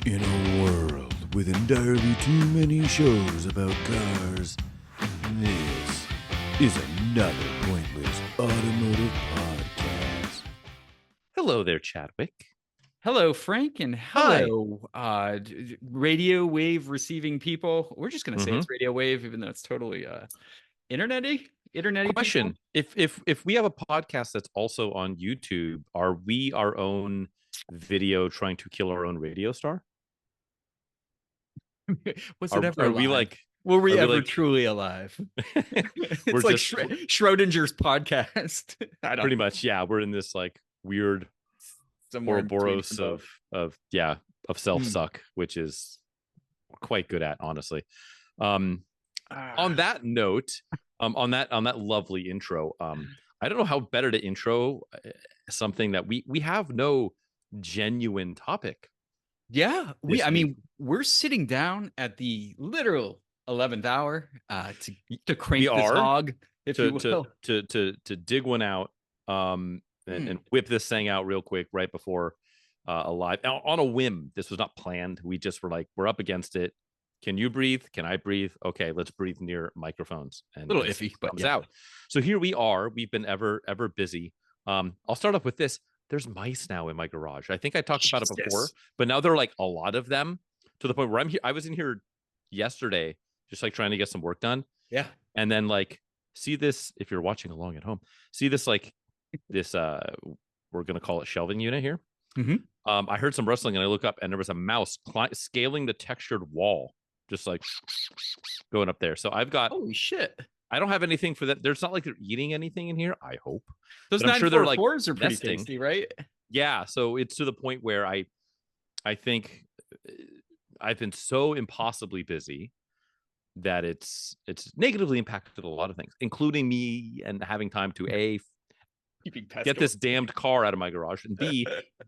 In a world with entirely too many shows about cars, this is another pointless automotive podcast. Hello there, Chadwick. Hello, Frank, and Hi. hello, radio wave receiving people. We're just gonna say it's radio wave, even though it's totally internety Question: people. If we have a podcast that's also on YouTube, are we our own video trying to kill our own radio star? Was it ever Are alive? we like? Were we are we ever like- truly alive? It's We're like just- Schrodinger's podcast. I don't Pretty much, yeah. We're in this like weird somewhere in between Ouroboros both. of self suck, which is quite good at, honestly. On that note, on that lovely intro, I don't know how better to intro something that we have no genuine topic. Yeah, this I mean, week. we're sitting down at the literal 11th hour to crank We this are, hog, if you will. to dig one out, and whip this thing out real quick right before a live on a whim. This was not planned. We just were like, we're up against it. Can you breathe? Can I breathe? Okay, let's breathe near microphones. And A little iffy, but comes yeah. out. So here we are. We've been ever busy. I'll start off with this. There's mice now in my garage. I think I talked about it before, but now there are like a lot of them to the point where I'm here. I was in here yesterday, just like trying to get some work done. Yeah. And then like see this, if you're watching along at home, see this like this we're gonna call it shelving unit here. Mhm. I heard some rustling and I look up and there was a mouse scaling the textured wall, just like going up there. So I've got Holy shit. I don't have anything for that. There's not like they're eating anything in here, I hope. Those But I'm sure they're like 944s are pretty nesting. tasty, right? Yeah, so it's to the point where I think I've been so impossibly busy that it's negatively impacted a lot of things, including me and having time to get this damned car out of my garage, and B,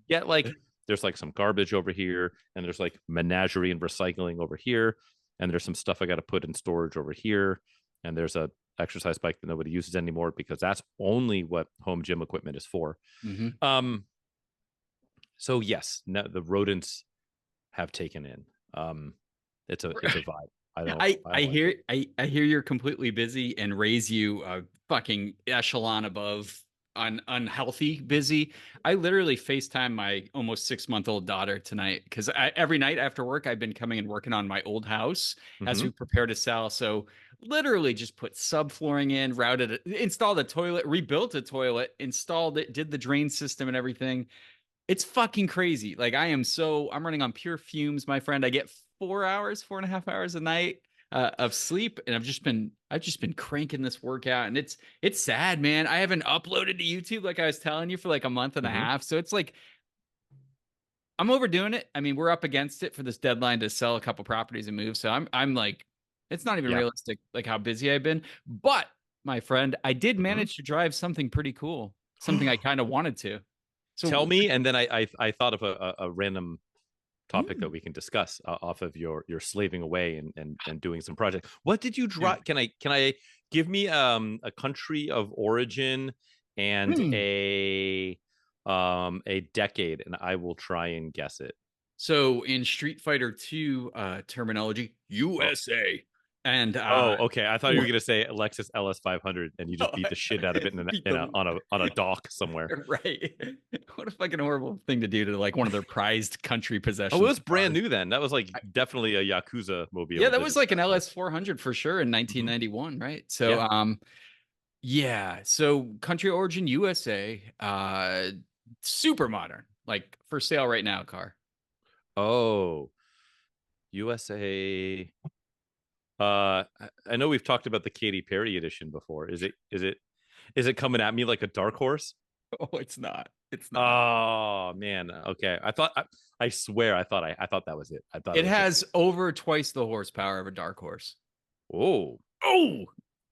get like there's like some garbage over here, and there's like menagerie and recycling over here, and there's some stuff I got to put in storage over here, and there's a exercise bike that nobody uses anymore because that's only what home gym equipment is for. Mm-hmm. So yes, the rodents have taken in. It's a vibe. I hear you're completely busy and raise you a fucking echelon above unhealthy busy. I literally FaceTime my almost 6-month-old daughter tonight because every night after work I've been coming and working on my old house as we prepare to sell. So literally just put subflooring in, routed it, installed a toilet, rebuilt a toilet, installed it, did the drain system and everything. It's fucking crazy. Like I'm running on pure fumes, my friend. I get 4.5 hours a night of sleep, and I've just been cranking this workout, and it's sad, man. I haven't uploaded to YouTube like I was telling you for like a month and a half, so it's like I'm overdoing it. I mean, we're up against it for this deadline to sell a couple properties and move. So I'm like, it's not even realistic like how busy I've been. But my friend, I did manage to drive something pretty cool, something I kind of wanted to. So tell me, and then I thought of a random topic that we can discuss off of your slaving away and doing some project. What did you drive? Can I give me a country of origin and a decade, and I will try and guess it. So in Street Fighter 2 terminology, USA. And okay. I thought you were gonna say Lexus LS 500, and you just beat the shit out of it on a dock somewhere. Right? What a fucking horrible thing to do to like one of their prized country possessions. Oh, it was brand new then. That was like definitely a Yakuza mobile. Yeah, that was like an LS 400 for sure in 1991, right? So so country origin USA, super modern, like for sale right now car. Oh, USA. I know we've talked about the Katy Perry edition before. Is it coming at me like a dark horse? Oh, it's not. It's not. Oh man. Okay. I swear I thought that was it. I thought it has over twice the horsepower of a dark horse. Oh,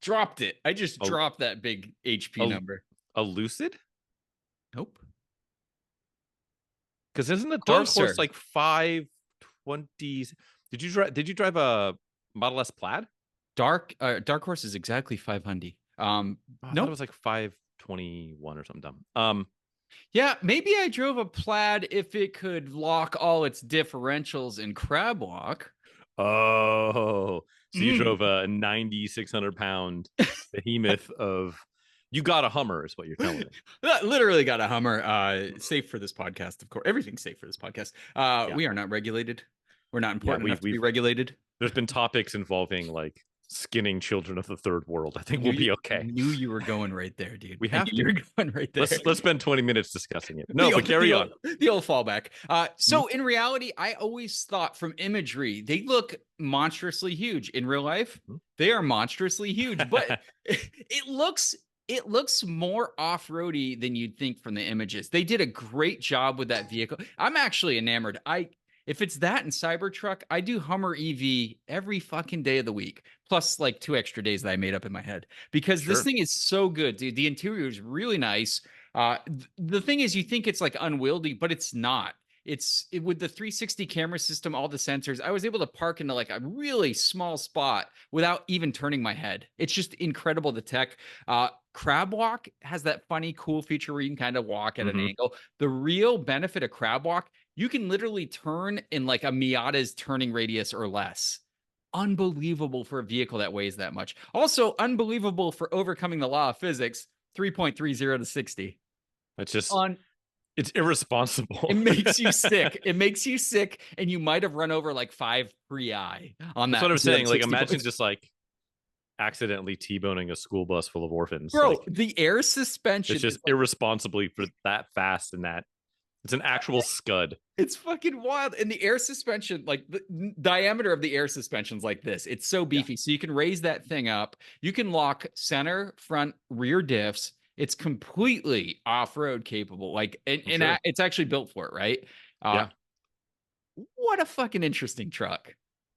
dropped it. I just dropped that big HP number. A Lucid? Nope. Because isn't a dark horse like 520? Did you drive a Model S Plaid? Dark horse is exactly 500. No, it was like 521 or something dumb. Yeah, maybe I drove a Plaid if it could lock all its differentials in crab walk. Oh, so you drove Mm. a 9,600 pound behemoth of. You got a Hummer, is what you're telling me. Literally got a Hummer. Safe for this podcast, of course. Everything's safe for this podcast. Yeah, We are not regulated. We're not yeah. important enough to be regulated. There's been topics involving like skinning children of the third world. I think Knew we'll you, be okay. knew you were going right there, dude. We I knew have you were to. going right there. Let's spend 20 minutes discussing it. No, but carry on. The old fallback. Hmm? So in reality, I always thought from imagery, they look monstrously huge. In real life, Hmm? they are monstrously huge, but it looks more off-roady than you'd think from the images. They did a great job with that vehicle. I'm actually enamored. If it's that in Cybertruck, I do Hummer EV every fucking day of the week, plus like 2 extra days that I made up in my head because this Sure. thing is so good, dude. The interior is really nice. The thing is, you think it's like unwieldy, but it's not. With the 360 camera system, all the sensors, I was able to park into like a really small spot without even turning my head. It's just incredible. The tech. Crab Walk has that funny, cool feature where you can kind of walk at an Mhm. angle. The real benefit of Crab Walk, you can literally turn in like a Miata's turning radius or less. Unbelievable for a vehicle that weighs that much. Also, unbelievable for overcoming the law of physics. 3.30 to 60. It's just, On it's irresponsible. It makes you sick. It makes you sick, and you might have run over like 5 pre-I on That's that. what I'm saying. Like, 60 imagine bucks. just like accidentally T-boning a school bus full of orphans. Bro, Like, the air suspension it's just is like, irresponsibly for that fast and that. It's an actual scud. it's fucking wild. And the air suspension, like the diameter of the air suspension's like this. It's so beefy. So you can raise that thing up. You can lock center, front, rear diffs. It's completely off-road capable. Like, and Sure. it's actually built for it, right? Yeah. What a fucking interesting truck.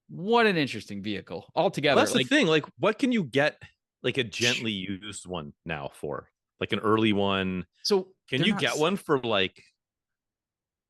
What an interesting vehicle altogether. Well, that's like the thing. Like, what can you get like a gently used one now for? Like an early one. so Can you get one for like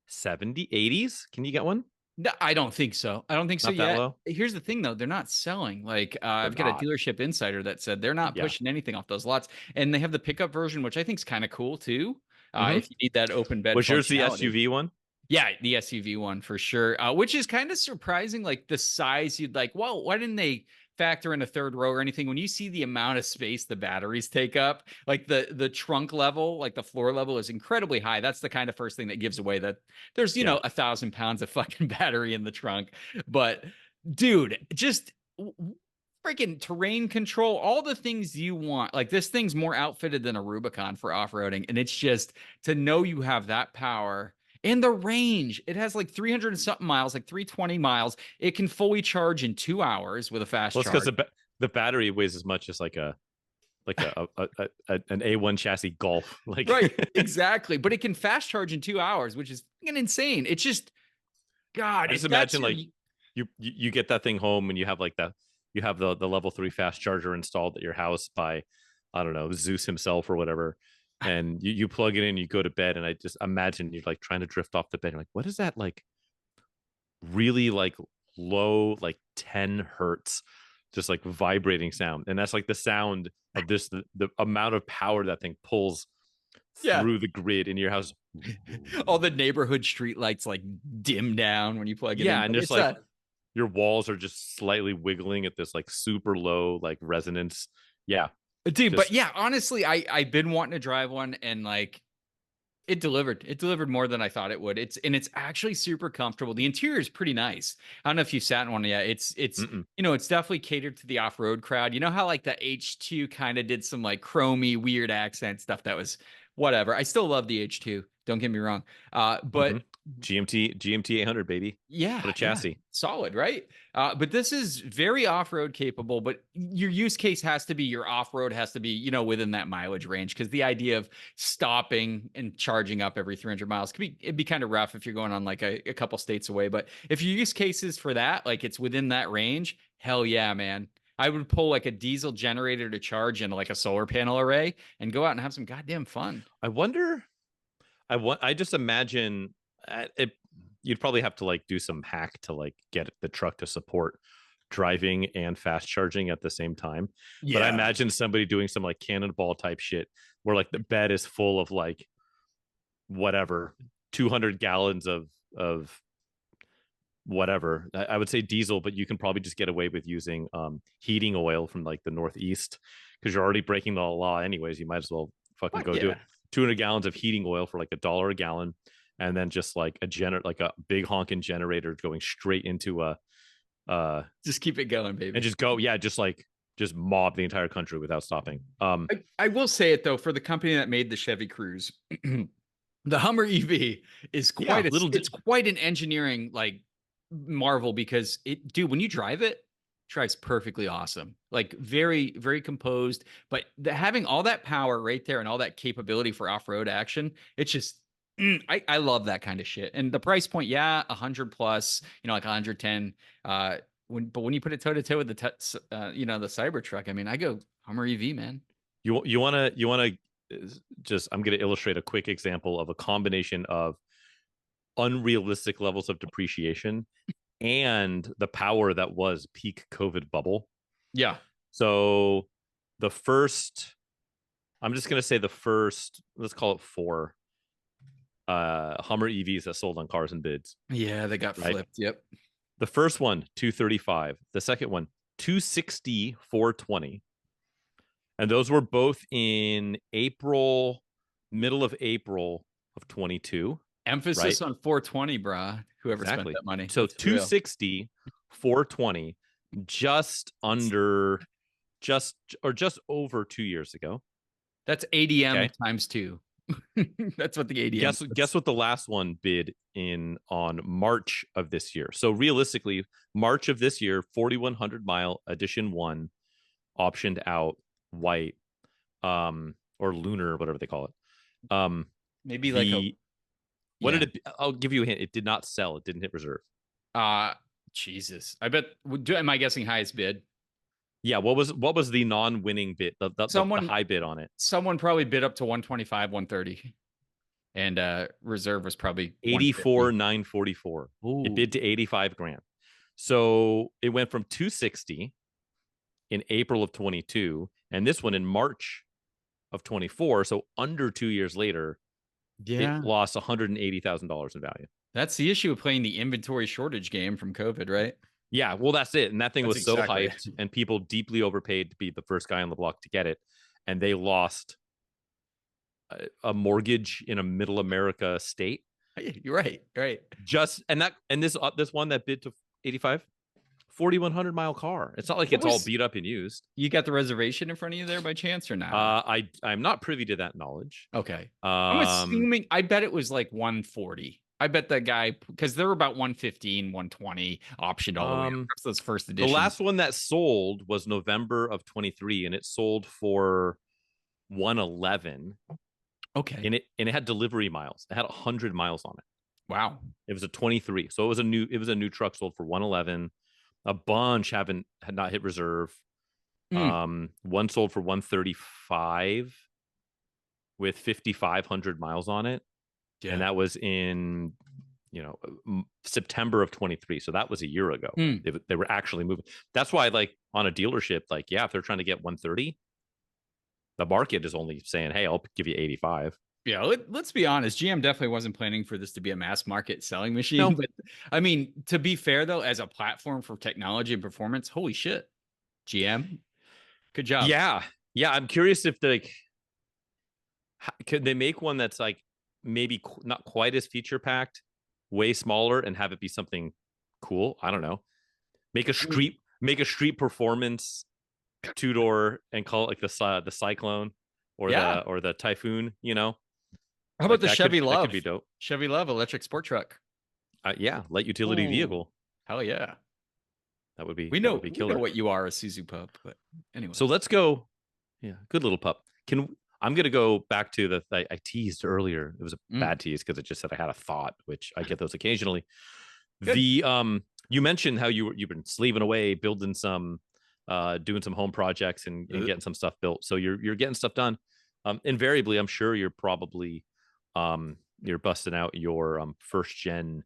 70, 80s? Can you get one? No, I don't think so. I don't think so Not that yet. low? Here's the thing, though. They're not selling. Like, They're I've got a not. dealership insider that said they're not Yeah. pushing anything off those lots. And they have the pickup version, which I think is kind of cool, too. Mhm. If you need that open bed Was yours the functionality. SUV one? Yeah, the SUV one for sure. Which is kind of surprising. Like the size, you'd like, well, why didn't they factor in a third row or anything? When you see the amount of space the batteries take up, like the trunk level, like the floor level is incredibly high. That's the kind of first thing that gives away that there's, you know, 1,000 pounds of fucking battery in the trunk. But dude, just freaking terrain control, all the things you want. Like this thing's more outfitted than a Rubicon for off-roading. And it's just to know you have that power. And the range, it has like 300 and something miles, like 320 miles. It can fully charge in 2 hours with a fast Well, it's charge. because the battery weighs as much as like an A1 chassis Golf. Like, Right, exactly. But it can fast charge in 2 hours, which is fucking insane. It's just, God, I just imagine like you get that thing home and you have like you have the level 3 fast charger installed at your house by, I don't know, Zeus himself or whatever. And you plug it in, you go to bed, and I just imagine you're like trying to drift off the bed. You're like, what is that like really like low, like 10 hertz, just like vibrating sound? And that's like the sound of this, the amount of power that thing pulls through the grid in your house. all the neighborhood street lights like dim down when you plug it in. And just It's like your walls are just slightly wiggling at this like super low like resonance. Yeah. dude, but yeah, honestly, I've been wanting to drive one, and like it delivered more than I thought it would. It's actually super comfortable. The interior is pretty nice. I don't know if you sat in one yet. It's Mm-mm. you know, it's definitely catered to the off-road crowd. You know how like the H2 kind of did some like chromy weird accent stuff that was whatever. I still love the H2. Don't get me wrong. But GMT 800, baby. yeah, What a chassis. solid, right? But this is very off-road capable, but your use case has to be your off-road has to be, you know, within that mileage range, because the idea of stopping and charging up every 300 miles it'd be kind of rough if you're going on like a couple states away. But if your use cases for that, like it's within that range, hell yeah, man. I would pull like a diesel generator to charge into like a solar panel array and go out and have some goddamn fun. I just imagine it. You'd probably have to like do some hack to like get the truck to support driving and fast charging at the same time. But I imagine somebody doing some like cannonball type shit where like the bed is full of like whatever 200 gallons of whatever. I would say diesel, but you can probably just get away with using heating oil from like the Northeast because you're already breaking the law anyways. You might as well fucking Fuck go do yeah. it. 200 gallons of heating oil for like $1 a gallon, and then just like like a big honking generator going straight into a Just keep it going, baby. and just go, yeah, just mob the entire country without stopping. I will say it though, for the company that made the Chevy Cruze, the Hummer EV is quite it's quite an engineering like marvel because dude, when you drive it drives perfectly awesome. Like very, very composed, but having all that power right there and all that capability for off-road action, it's just I love that kind of shit. And the price point, yeah, 100 plus, like 110. When you put it toe to toe with the the Cybertruck, I mean, I go Hummer EV, man. You want to just, I'm going to illustrate a quick example of a combination of unrealistic levels of depreciation and the power that was peak COVID bubble. Yeah. So I'm just going to say the first, let's call it 4 Hummer EVs that sold on Cars and Bids. Yeah, they got flipped. Yep. The first one, 235. The second one, 260, 420. And those were both in middle of April of 22. Emphasis on 420, brah. Whoever spent that money. So 260, 420, just over 2 years ago. That's ADM times 2. That's what the ADM. Guess what the last one bid in on March of this year. So realistically, March of this year, 4,100 mile edition 1, optioned out, white, or lunar, whatever they call it. Maybe like what did it? I'll give you a hint. It did not sell. It didn't hit reserve. Jesus. I bet. Am I guessing highest bid? Yeah. What was the non-winning bid? The high bid on it. Someone probably bid up to 125, 130, and reserve was probably 84,944. It bid to 85 grand. So it went from 260 in April of 22, and this one in March of 24. So under 2 years later, it lost $180,000 in value. That's the issue of playing the inventory shortage game from COVID, right? Yeah, well, that's it. And that thing was so hyped, and people deeply overpaid to be the first guy on the block to get it, and they lost a mortgage in a middle America state. You're right. This one that bid to 85, 4,100 mile car. It's not like it's all beat up and used. You got the reservation in front of you there by chance or not? I'm not privy to that knowledge. Okay. I'm assuming. I bet it was like 140. I bet that guy, because they were about 115, 120 optioned all the way up. Those first editions. The last one that sold was November of 23, and it sold for 111. Okay. And it had delivery miles. It had 100 miles on it. Wow. It was a 23. So it was a new truck sold for 111. A bunch had not hit reserve. One sold for 135 with 5,500 miles on it. Yeah. And that was in, September of 23. So that was a year ago. They were actually moving. That's why, like, on a dealership, like, yeah, if they're trying to get 130, the market is only saying, hey, I'll give you 85. Yeah, let's be honest. GM definitely wasn't planning for this to be a mass market selling machine. No. But I mean, to be fair, though, as a platform for technology and performance, holy shit, GM, good job. Yeah. I'm curious if could they make one that's like maybe not quite as feature packed, way smaller, and have it be something cool? I don't know. Make a street performance 2-door and call it like the Cyclone or the Typhoon. How about the Chevy Love? That could be dope. Chevy Love electric sport truck. Light utility vehicle. Hell yeah. That would be. We know what you are, a Suzu pup. But anyway. So let's go. Yeah, good little pup. I'm gonna go back to I teased earlier. It was a bad tease because it just said I had a thought, which I get those occasionally. Good. You mentioned how you've been slaving away, building some, doing some home projects and getting some stuff built. So you're getting stuff done. Invariably, I'm sure you're probably you're busting out your first gen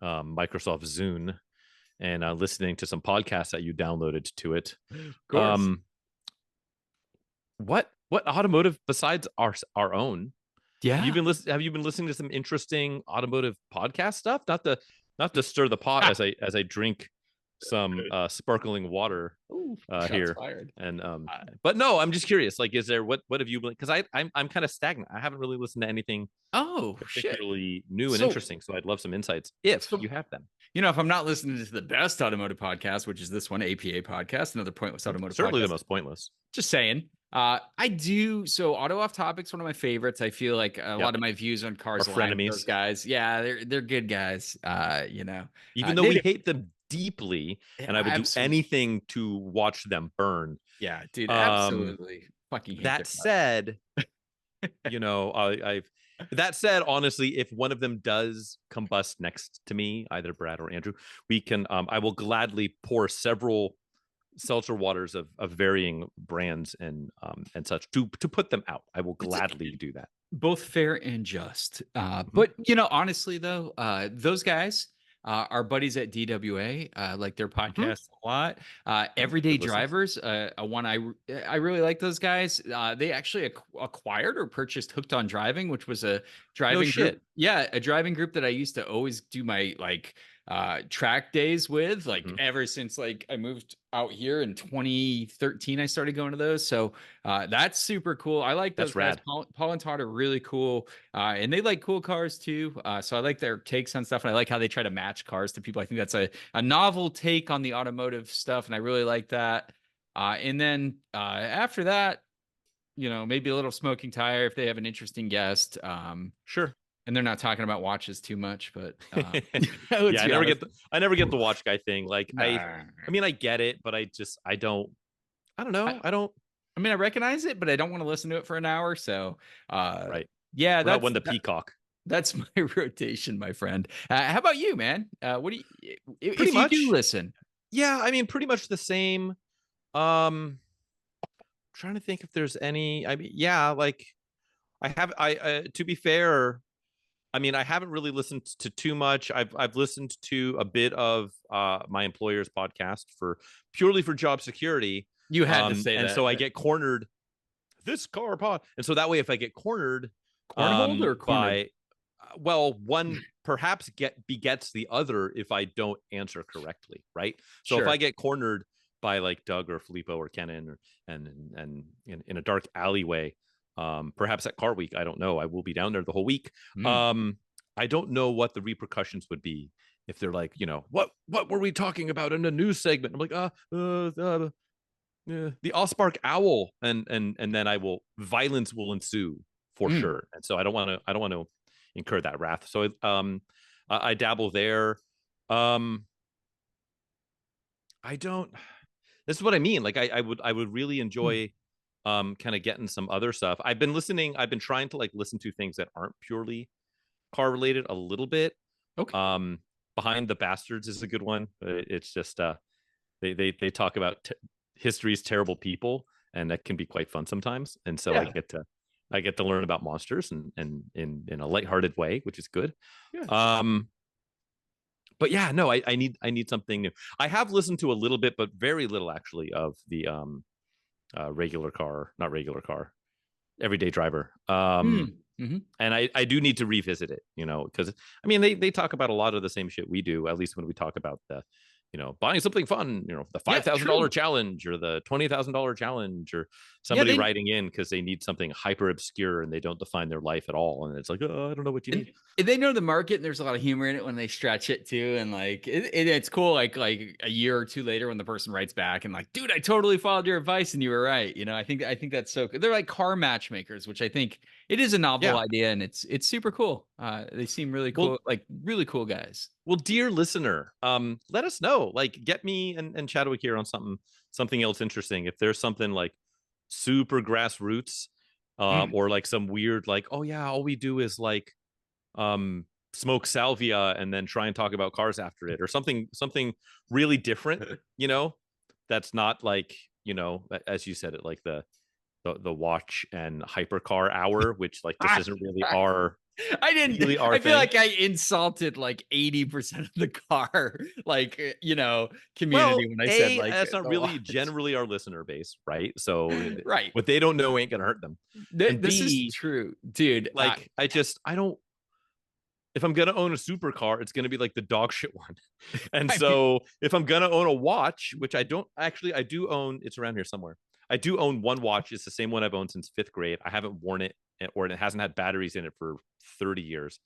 Microsoft Zune and listening to some podcasts that you downloaded to it. Of course. What automotive besides our own Yeah. Have you been listening to some interesting automotive podcast stuff? Not to stir the pot as I drink some sparkling water Ooh, shots here. fired. And but no, I'm just curious. Like, is there what have you been? Because I'm kind of stagnant. I haven't really listened to anything Oh shit. particularly new and So- interesting. So I'd love some insights if So- you have them. You know, if I'm not listening to the best automotive podcast, which is this one, APA podcast, another pointless automotive Certainly podcast. the most pointless. Just saying. I do. So Auto Off Topic's one of my favorites. I feel like a lot of my views on cars Our align with frenemies. those guys. Yeah, they're good guys. Even though we hate them deeply, and I would do Absolutely. anything to watch them burn. Yeah, dude, absolutely. Fucking hate their That guts. said, that said, honestly, if one of them does combust next to me, either Brad or Andrew, we can I will gladly pour several seltzer waters of varying brands and such to put them out. I will gladly do that. Both fair and just. But honestly though, those guys are buddies at DWA. Like their podcast a lot. Everyday Good listens. Drivers, one I really like those guys. They actually acquired or purchased Hooked on Driving, which was a driving group. shit. Yeah, a driving group that I used to always do my track days with, like ever since like I moved out here in 2013. I started going to those, so that's super cool. I like those That's guys. rad. Paul and Todd are really cool, and they like cool cars too. So I like their takes on stuff, and I like how they try to match cars to people. I think that's a novel take on the automotive stuff, and I really like that. And then after that, maybe a little Smoking Tire if they have an interesting guest. Sure. And they're not talking about watches too much, but Yeah, I never get the watch guy thing. Like I mean, I get it, but I don't know. I mean, I recognize it, but I don't want to listen to it for an hour. So, right. Yeah, That one, the peacock. That's my rotation, my friend. How about you, man? What do you? If Pretty you much. do listen, Yeah, I mean, pretty much the same. Trying to think if there's any. I mean, yeah, like I have. To be fair, I mean, I haven't really listened to too much. I've listened to a bit of my employer's podcast purely for job security. you had to say and that. so I get cornered. This car pod, and so that way, if I get cornered, cornholed or cornered? one perhaps begets the other if I don't answer correctly, right? So if Sure. I get cornered by like Doug or Filippo or Kenan and in a dark alleyway, perhaps at Car Week, I don't know. I will be down there the whole week. I don't know what the repercussions would be if they're like, what were we talking about in a news segment? I'm like, the Allspark owl, and then violence will ensue for sure. And so I don't want to incur that wrath. So I dabble there. This is what I mean. Like I would really enjoy kind of getting some other stuff. I've been trying to like listen to things that aren't purely car related a little bit. Okay. Behind the Bastards is a good one. It's just they talk about history's terrible people, and that can be quite fun sometimes. And so I get to learn about monsters and in a lighthearted way, which is good. Yeah. But yeah, no, I need something new. I have listened to a little bit, but very little actually, of the Everyday Driver. And I do need to revisit it, because I mean they talk about a lot of the same shit we do, at least when we talk about the buying something fun, the $5,000 challenge or the $20,000 challenge, or somebody writing in because they need something hyper obscure and they don't define their life at all. And it's like, oh, I don't know what you need. They know the market, and there's a lot of humor in it when they stretch it too. And like, it's cool. Like a year or two later when the person writes back and like, dude, I totally followed your advice and you were right. I think that's so good. They're like car matchmakers, which I think it is a novel idea, and it's super cool. They seem really cool, Well, like really cool guys. Well, dear listener, let us know. Like, get me and Chadwick here on something else interesting. If there's something like super grassroots, or like some weird, like, oh yeah, all we do is like smoke salvia and then try and talk about cars after it, or something really different, that's not like, as you said it, like the watch and hypercar hour, which like just isn't really our I didn't. really our I feel thing. like I insulted like 80% of the car, like community when I said like that's not the really watch. generally our listener base, right? So Right. what they don't know ain't gonna hurt them. And This is B, true, dude. like I don't. If I'm gonna own a supercar, it's gonna be like the dog shit one. And I mean, so if I'm gonna own a watch, which I don't actually, I do own. It's around here somewhere. I do own one watch. It's the same one I've owned since 5th grade. I haven't worn it, or it hasn't had batteries in it for 30 years.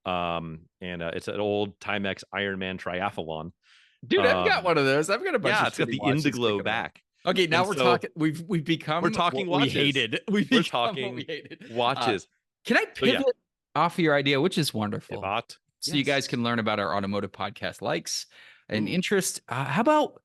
And it's an old Timex Ironman triathlon. dude, I've got one of those. I've got a bunch Yeah, of it's got shitty the watches Indiglo kicking around. back. Okay, now And we're so talking. We've become we're talking what we watches. hated. We're What talking we hated. watches. Can I So, yeah. pivot off of your idea, which is wonderful, Pivot. so you guys can learn about our automotive podcast likes and Ooh. interest. How about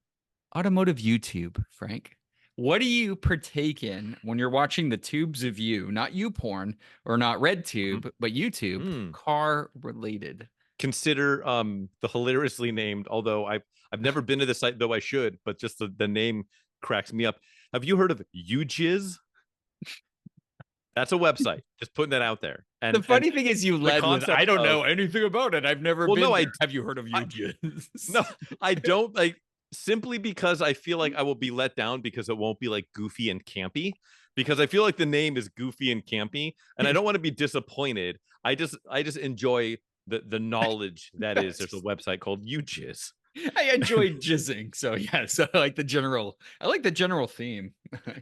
automotive YouTube, Frank? What do you partake in when you're watching the tubes of you, not you porn or not red tube, but YouTube, car related? Consider the hilariously named, although I've never been to the site, though I should, but just the name cracks me up. Have you heard of UJizz? That's a website. Just putting that out there. And the funny thing is, you led with, I don't know anything about it. I've never been there. Have you heard of UJizz? No, I don't, like, simply because I feel like I will be let down because it won't be like goofy and campy, because I feel like the name is goofy and campy and I don't want to be disappointed. I just enjoy the knowledge that is there's a website called UJizz. I enjoy jizzing. So yeah, so I like the general theme.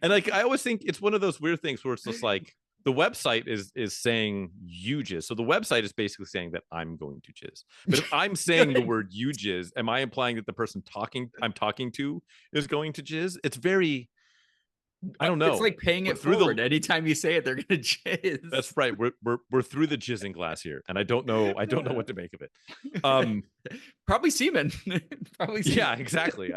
And like I always think it's one of those weird things where it's just like the website is saying you jizz. So the website is basically saying that I'm going to jizz. But if I'm saying the word you jizz, am I implying that the person I'm talking to is going to jizz? It's very, I don't know. It's like paying it forward. Anytime you say it, they're gonna jizz. That's right. We're through the jizzing glass here, and I don't know what to make of it. Probably semen. Probably semen. Yeah, exactly.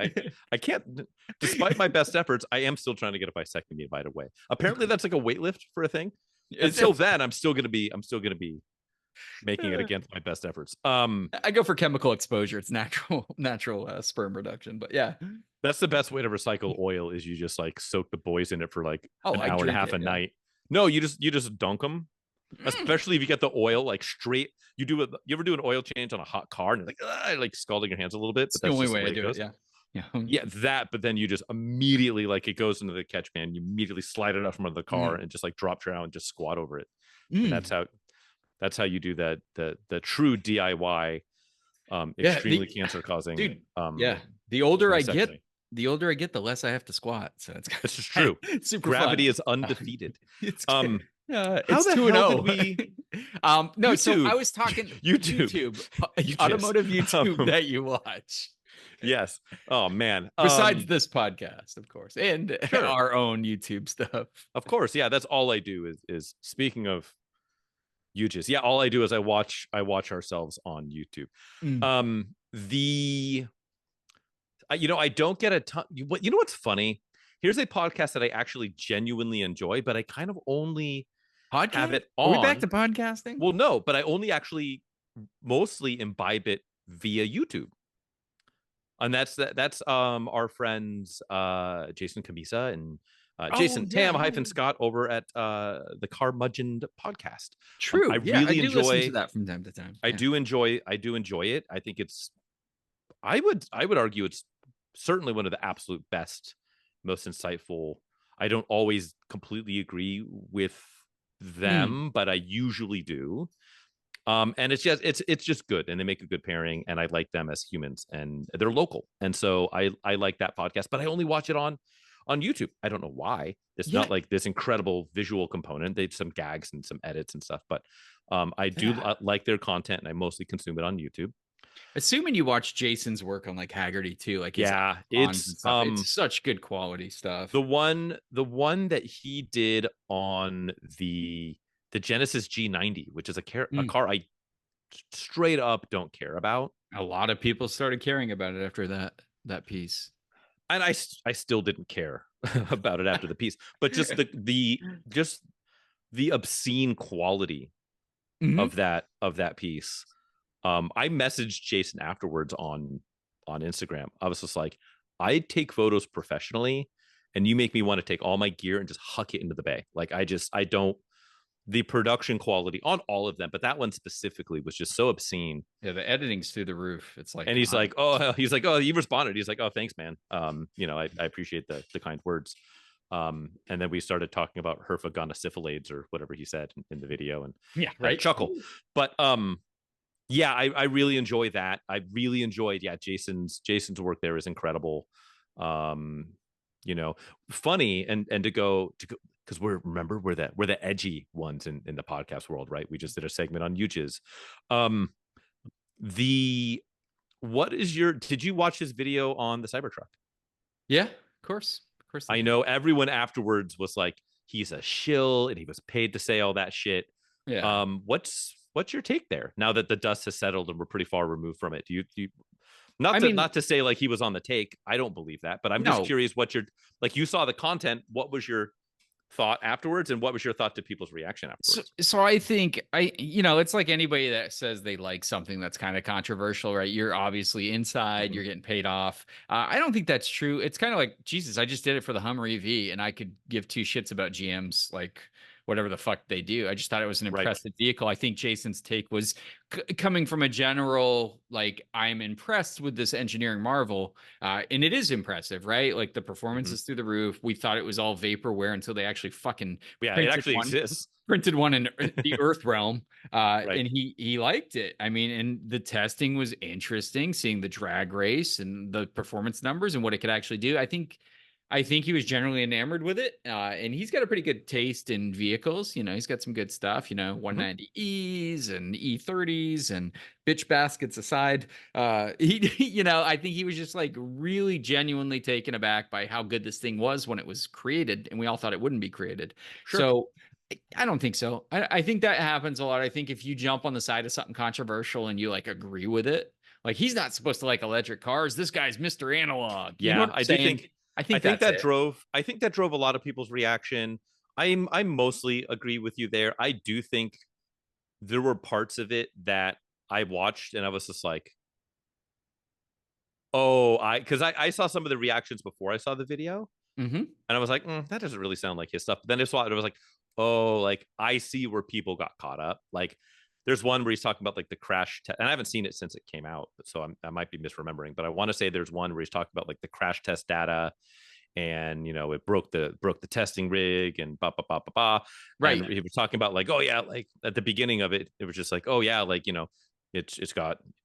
I can't, despite my best efforts, I am still trying to get a vasectomy invited away. Apparently that's like a weight lift for a thing. Until then, I'm still gonna be making it against my best efforts. I go for chemical exposure. It's natural sperm reduction. But yeah, that's the best way to recycle oil, is you just like soak the boys in it for like an hour and a half a night. No, you just dunk them. Especially if you get the oil like straight. You ever do an oil change on a hot car and you're like scalding your hands a little bit? But that's the only way I do it. Yeah. That. But then you just immediately, like, it goes into the catch pan. You immediately slide it out from under the car and just like drop down and just squat over it. And that's how you do that. The true DIY, extremely cancer causing. Dude, the older I get, the less I have to squat. So it's just true. Super Gravity fun. is undefeated. It's how it's the 2-0. hell did we? No, YouTube. so I was talking YouTube. Automotive YouTube that you watch. Yes. Oh man. Besides this podcast, of course, and our own YouTube stuff. Of course, yeah. That's all I do. Is speaking of UJizz. Yeah, all I do is I watch ourselves on YouTube. I don't get a ton. You know what's funny? Here's a podcast that I actually genuinely enjoy, but I kind of only have it on. Are we back to podcasting? Well, no, but I only actually mostly imbibe it via YouTube. And that's our friends Jason Camisa and Jason Tam Scott over at the Carmudgeon podcast. True. I really enjoy listen to that from time to time. I do enjoy it. I think it's I would argue it's certainly one of the absolute best, most insightful. I don't always completely agree with them, but I usually do. And it's just good, and they make a good pairing, and I like them as humans, and they're local, and so I like that podcast. But I only watch it on YouTube. I don't know why. It's not like this incredible visual component. They have some gags and some edits and stuff, but I do like their content, and I mostly consume it on YouTube. Assuming you watch Jason's work on like Haggerty too, like it's such good quality stuff. The one that he did on the Genesis G90, which is a car I straight up don't care about. A lot of people started caring about it after that piece, and I still didn't care about it after the piece, but just the obscene quality of that piece. I messaged Jason afterwards on Instagram. I was just like, I take photos professionally, and you make me want to take all my gear and just huck it into the bay. Like I don't. the production quality on all of them, but that one specifically was just so obscene. Yeah, the editing's through the roof. It's like, And he's like, you responded. He's like, oh, thanks, man. I appreciate the kind words. And then we started talking about herfagonosyphilades or whatever he said in the video, and yeah, had a right. chuckle. But yeah, I really enjoy that. I really enjoyed, Jason's work there is incredible. Funny and to go because we're the edgy ones in the podcast world, right? We just did a segment on Yuji's. Did you watch his video on the Cybertruck? Yeah, of course. I know everyone afterwards was like, he's a shill and he was paid to say all that shit. Yeah. What's your take there now that the dust has settled and we're pretty far removed from it? Do you not to say like he was on the take. I don't believe that, but I'm just curious what you saw the content. What was your thought afterwards, and what was your thought to people's reaction afterwards? So I think it's like anybody that says they like something that's kind of controversial, right? You're obviously inside, you're getting paid off. I don't think that's true. It's kind of like, Jesus, I just did it for the Hummer EV and I could give two shits about GM's like whatever the fuck they do. I just thought it was an impressive vehicle. I think Jason's take was coming from a general, like, I'm impressed with this engineering marvel. And it is impressive, right? Like the performance is through the roof. We thought it was all vaporware until they actually fucking it actually exists. Printed one in the Earth realm. And he liked it. I mean, and the testing was interesting, seeing the drag race and the performance numbers and what it could actually do. I think he was generally enamored with it. And he's got a pretty good taste in vehicles. He's got some good stuff, 190Es and E30s and bitch baskets aside. I think he was just like really genuinely taken aback by how good this thing was when it was created. And we all thought it wouldn't be created. Sure. So I don't think so. I think that happens a lot. I think if you jump on the side of something controversial and you like agree with it, like he's not supposed to like electric cars. This guy's Mr. Analog. Yeah, I think that drove a lot of people's reaction. I mostly agree with you there. I do think there were parts of it that I watched and I was just like, because I saw some of the reactions before I saw the video, and I was like, that doesn't really sound like his stuff. But then I saw it, I was like, like I see where people got caught up. Like there's one where he's talking about like the crash and I haven't seen it since it came out, so I might be misremembering, but I want to say there's one where he's talking about like the crash test data, and it broke the testing rig and right. And he was talking about like, like at the beginning of it, it was just like, like it's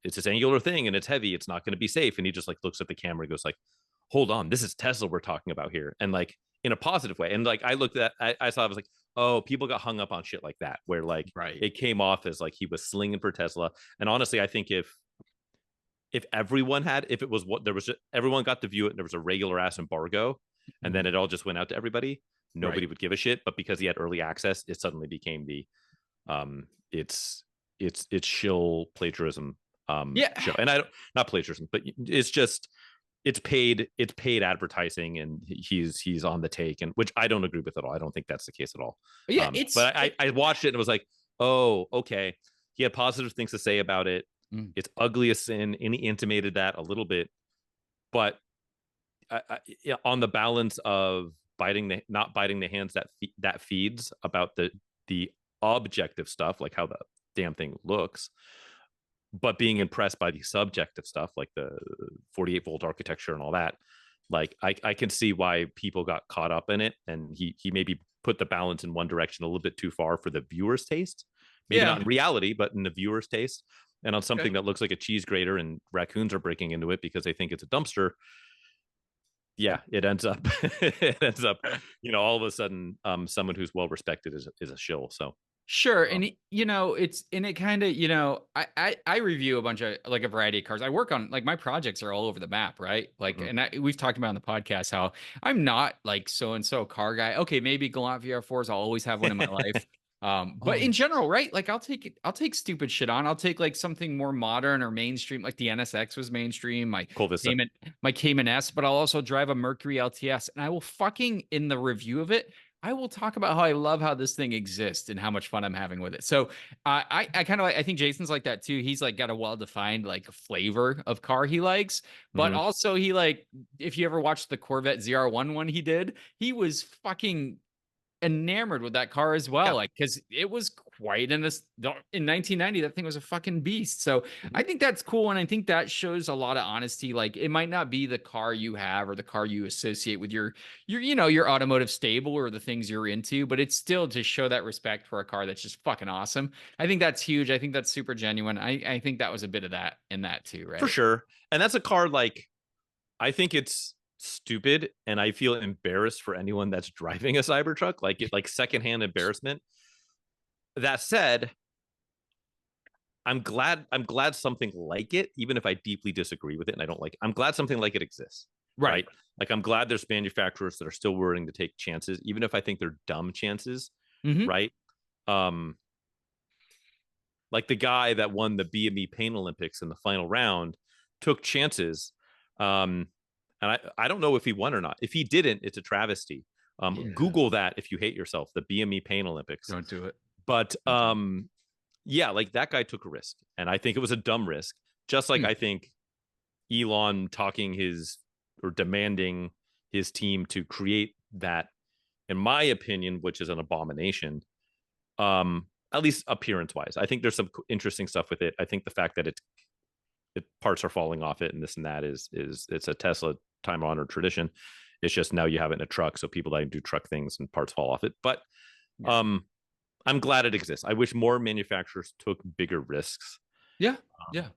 this angular thing and it's heavy, it's not going to be safe. And he just like looks at the camera and goes like, hold on, this is Tesla we're talking about here, and like in a positive way. And like I looked at I saw, I was like, people got hung up on shit like that, where like it came off as like he was slinging for Tesla. And honestly, I think if everyone everyone got to view it and there was a regular ass embargo and then it all just went out to everybody, nobody would give a shit. But because he had early access, it suddenly became the it's shill plagiarism show. And not plagiarism, but it's paid advertising, and he's on the take, and which I don't agree with at all. I don't think that's the case at all. Yeah, but I watched it and it was like, okay. He had positive things to say about it. It's ugly as sin, and he intimated that a little bit, but on the balance of not biting the hands that feeds about the objective stuff, like how the damn thing looks, but being impressed by the subjective stuff, like the 48 volt architecture and all that. Like I can see why people got caught up in it, and he maybe put the balance in one direction a little bit too far for the viewer's taste. Maybe not in reality, but in the viewer's taste. And on something that looks like a cheese grater and raccoons are breaking into it because they think it's a dumpster. Yeah, it ends up all of a sudden someone who's well respected is a shill. So sure. And it kind of, I review a bunch of like a variety of cars. I work on like my projects are all over the map, right? Like, and we've talked about on the podcast how I'm not like so-and-so car guy. Okay, maybe Galant VR4s, I'll always have one in my life. But in general, right? Like I'll take stupid shit on. I'll take like something more modern or mainstream, like the NSX was mainstream, my Cayman S, but I'll also drive a Mercury LTS, and I will fucking, in the review of it, I will talk about how I love how this thing exists and how much fun I'm having with it. So I kind of like, I think Jason's like that too. He's like got a well-defined like flavor of car he likes, but also he like, if you ever watched the Corvette ZR1 one he did, he was fucking enamored with that car as well. Yeah. Like, because it was quite in 1990, that thing was a fucking beast. So I think that's cool. And I think that shows a lot of honesty. Like, it might not be the car you have or the car you associate with your your automotive stable or the things you're into, but it's still to show that respect for a car that's just fucking awesome. I think that's huge. I think that's super genuine. I think that was a bit of that in that too, right? For sure. And that's a car, like, I think it's stupid, and I feel embarrassed for anyone that's driving a Cybertruck, like secondhand embarrassment. That said, I'm glad something like it, even if I deeply disagree with it and I don't like it, I'm glad something like it exists. Right. Like, I'm glad there's manufacturers that are still willing to take chances, even if I think they're dumb chances. Right. Like the guy that won the BME Paint Olympics in the final round took chances. And I don't know if he won or not. If he didn't, it's a travesty. Google that if you hate yourself, the BME Paint Olympics. Don't do it. But yeah, like, that guy took a risk, and I think it was a dumb risk. Just like I think Elon talking his or demanding his team to create that, in my opinion, which is an abomination. At least appearance wise, I think there's some interesting stuff with it. I think the fact that it parts are falling off it and this and that is it's a Tesla time honored tradition. It's just now you have it in a truck, so people that do truck things and parts fall off it. But I'm glad it exists. I wish more manufacturers took bigger risks. Yeah.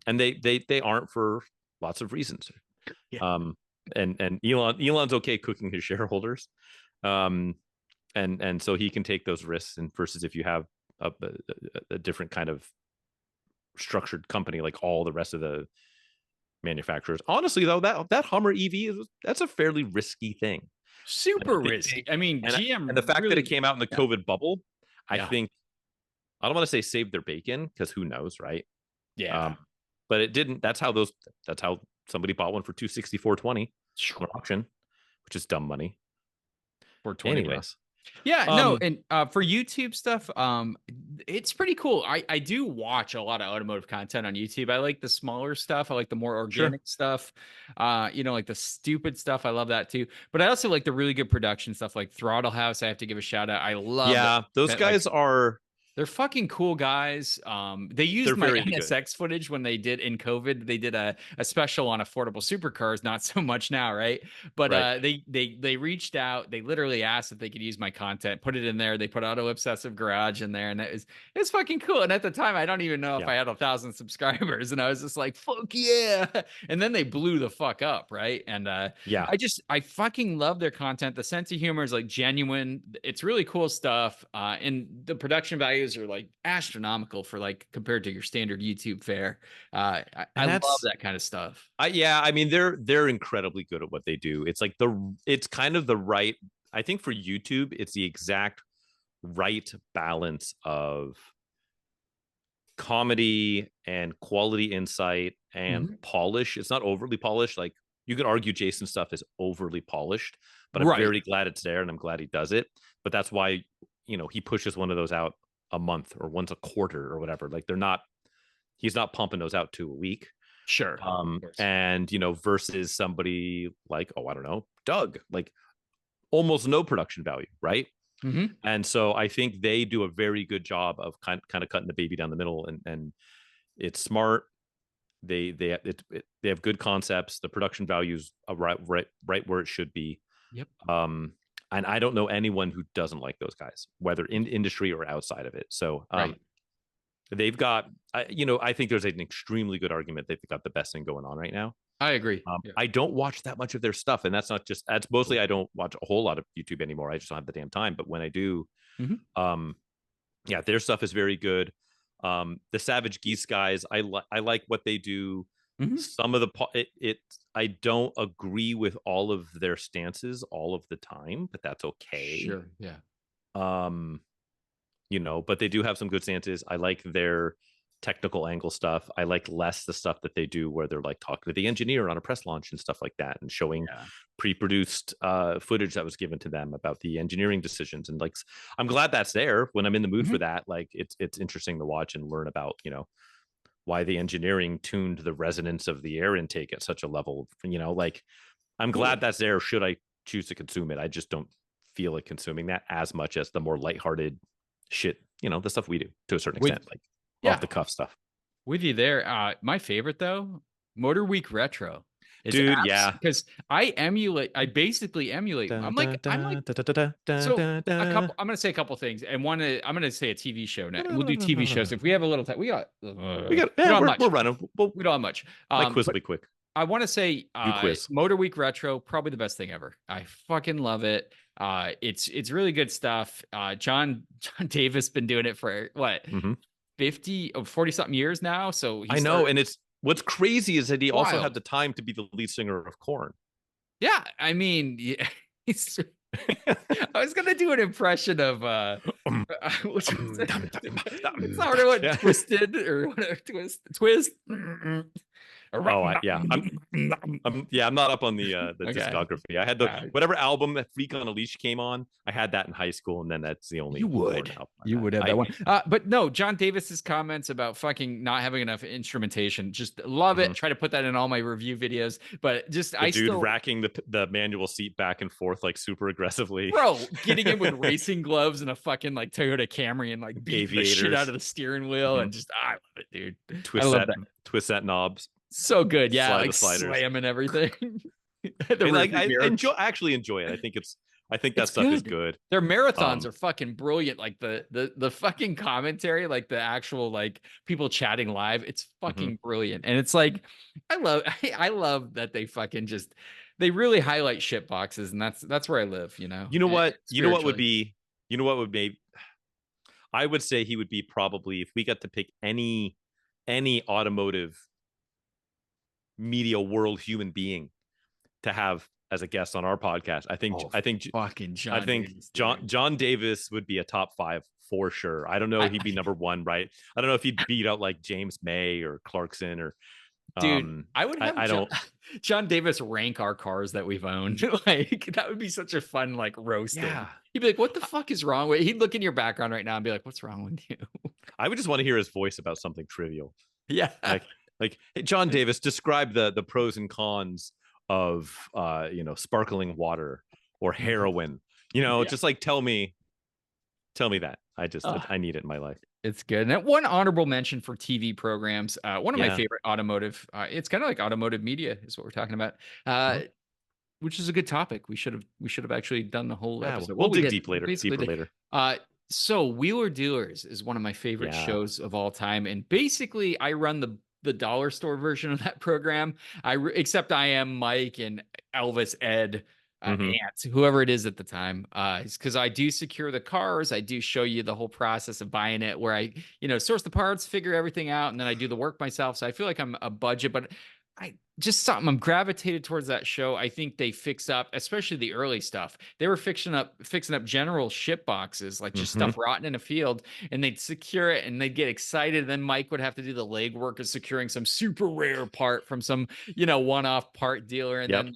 And they aren't, for lots of reasons. And Elon's okay cooking his shareholders. And so he can take those risks, and versus if you have a different kind of structured company like all the rest of the manufacturers. Honestly, though, that Hummer EV that's a fairly risky thing. Super risky. I mean, GM, and the fact that it came out in the COVID bubble, I think, I don't want to say saved their bacon, because who knows, right? But it didn't. That's how somebody bought one for $264.20 on auction, which is dumb money. For 20. Anyways. No, and for YouTube stuff, it's pretty cool. I do watch a lot of automotive content on YouTube. I like the smaller stuff. I like the more organic stuff. Like the stupid stuff. I love that too. But I also like the really good production stuff, like Throttle House. I have to give a shout out. I love those guys are. They're fucking cool guys. They used my NSX footage when they did in COVID. They did a special on affordable supercars, not so much now, right? But they reached out. They literally asked if they could use my content, put it in there. They put Auto Obsessive Garage in there, and it was fucking cool. And at the time, I don't even know if I had 1,000 subscribers, and I was just like, fuck yeah! And then they blew the fuck up, right? And I fucking love their content. The sense of humor is like genuine. It's really cool stuff, and the production value are like astronomical for like compared to your standard YouTube fare. I love that kind of stuff. I mean, they're incredibly good at what they do. It's like it's kind of the right, I think for YouTube, it's the exact right balance of comedy and quality insight and polish. It's not overly polished. Like, you could argue Jason's stuff is overly polished, but I'm very glad it's there, and I'm glad he does it. But that's why, he pushes one of those out a month or once a quarter or whatever. Like, he's not pumping those out 2 a week. Sure. And versus somebody like, I don't know, Doug, like almost no production value, right? And so I think they do a very good job of kind of cutting the baby down the middle, and it's smart. They have good concepts. The production value's right where it should be. And I don't know anyone who doesn't like those guys, whether in industry or outside of it. So they've got, I think there's an extremely good argument they've got the best thing going on right now. I agree. I don't watch that much of their stuff, and that's mostly I don't watch a whole lot of YouTube anymore. I just don't have the damn time. But when I do, their stuff is very good. The Savage Geese guys, I like what they do. Some of I don't agree with all of their stances all of the time, but that's okay. Sure. Yeah. But they do have some good stances. I like their technical angle stuff. I like less the stuff that they do where they're like talking to the engineer on a press launch and stuff like that, and showing pre-produced footage that was given to them about the engineering decisions. And like, I'm glad that's there when I'm in the mood for that. Like, it's interesting to watch and learn about, why the engineering tuned the resonance of the air intake at such a level. Like, I'm glad that's there should I choose to consume it. I just don't feel like consuming that as much as the more lighthearted shit, the stuff we do to a certain With- extent, like yeah. off the cuff stuff. With you there. My favorite though, Motor Week Retro. Dude, yeah. Because I basically emulate. I'm like, so a couple. I'm gonna say a couple things, and I'm gonna say a TV show now. We'll do TV shows if we have a little time. We're running. We don't have much. My quiz will be quick. I want to say quiz. Motor Week Retro, probably the best thing ever. I fucking love it. It's really good stuff. John Davis been doing it for what 50 or 40 something years now. So I know, and it's what's crazy is that he also had the time to be the lead singer of Korn. Yeah, I mean, I was gonna do an impression of what's it's harder one, Twisted or whatever, twist. Yeah. I'm not up on the discography. I had whatever album that Freak on a Leash came on. I had that in high school, and then that's the only you would have that one. But no, John Davis's comments about fucking not having enough instrumentation, just love it. Try to put that in all my review videos, but just racking the manual seat back and forth like super aggressively, bro, getting in with racing gloves and a fucking like Toyota Camry and like beat the shit out of the steering wheel and just I love it, dude. Twist that knobs. So good, yeah, like slamming everything. I actually enjoy it. I think that stuff is good. Their marathons are fucking brilliant. Like the fucking commentary, like the actual like people chatting live. It's fucking brilliant, and it's like I love that they fucking they really highlight shit boxes, and that's where I live. You know what would be. I would say he would be probably, if we got to pick any automotive media world human being to have as a guest on our podcast. I think John Davis would be a top 5 for sure. I don't know if he'd be number 1, right? I don't know if he'd beat out like James May or Clarkson or dude. I would have John Davis rank our cars that we've owned. Like that would be such a fun like roasting. Yeah. He'd be like, "What the fuck is wrong with?" He'd look in your background right now and be like, "What's wrong with you?" I would just want to hear his voice about something trivial. Yeah. Like, hey, John Davis, describe the pros and cons of sparkling water or heroin. Just like tell me that. I need it in my life. It's good. And one honorable mention for TV programs. One of my favorite automotive. It's kind of like automotive media is what we're talking about. Which is a good topic. We should have actually done the whole episode. We'll dig deeper later. So Wheeler Dealers is one of my favorite shows of all time, and basically I run the dollar store version of that program. Except I am Mike and Elvis, Ed, Ant, whoever it is at the time. Because I do secure the cars. I do show you the whole process of buying it, where I, source the parts, figure everything out, and then I do the work myself. So I feel like I'm a budget, but I'm gravitated towards that show. I think they fix up, especially the early stuff. They were fixing up general ship boxes, like just stuff rotten in a field, and they'd secure it and they'd get excited. Then Mike would have to do the legwork of securing some super rare part from some, one-off part dealer. And then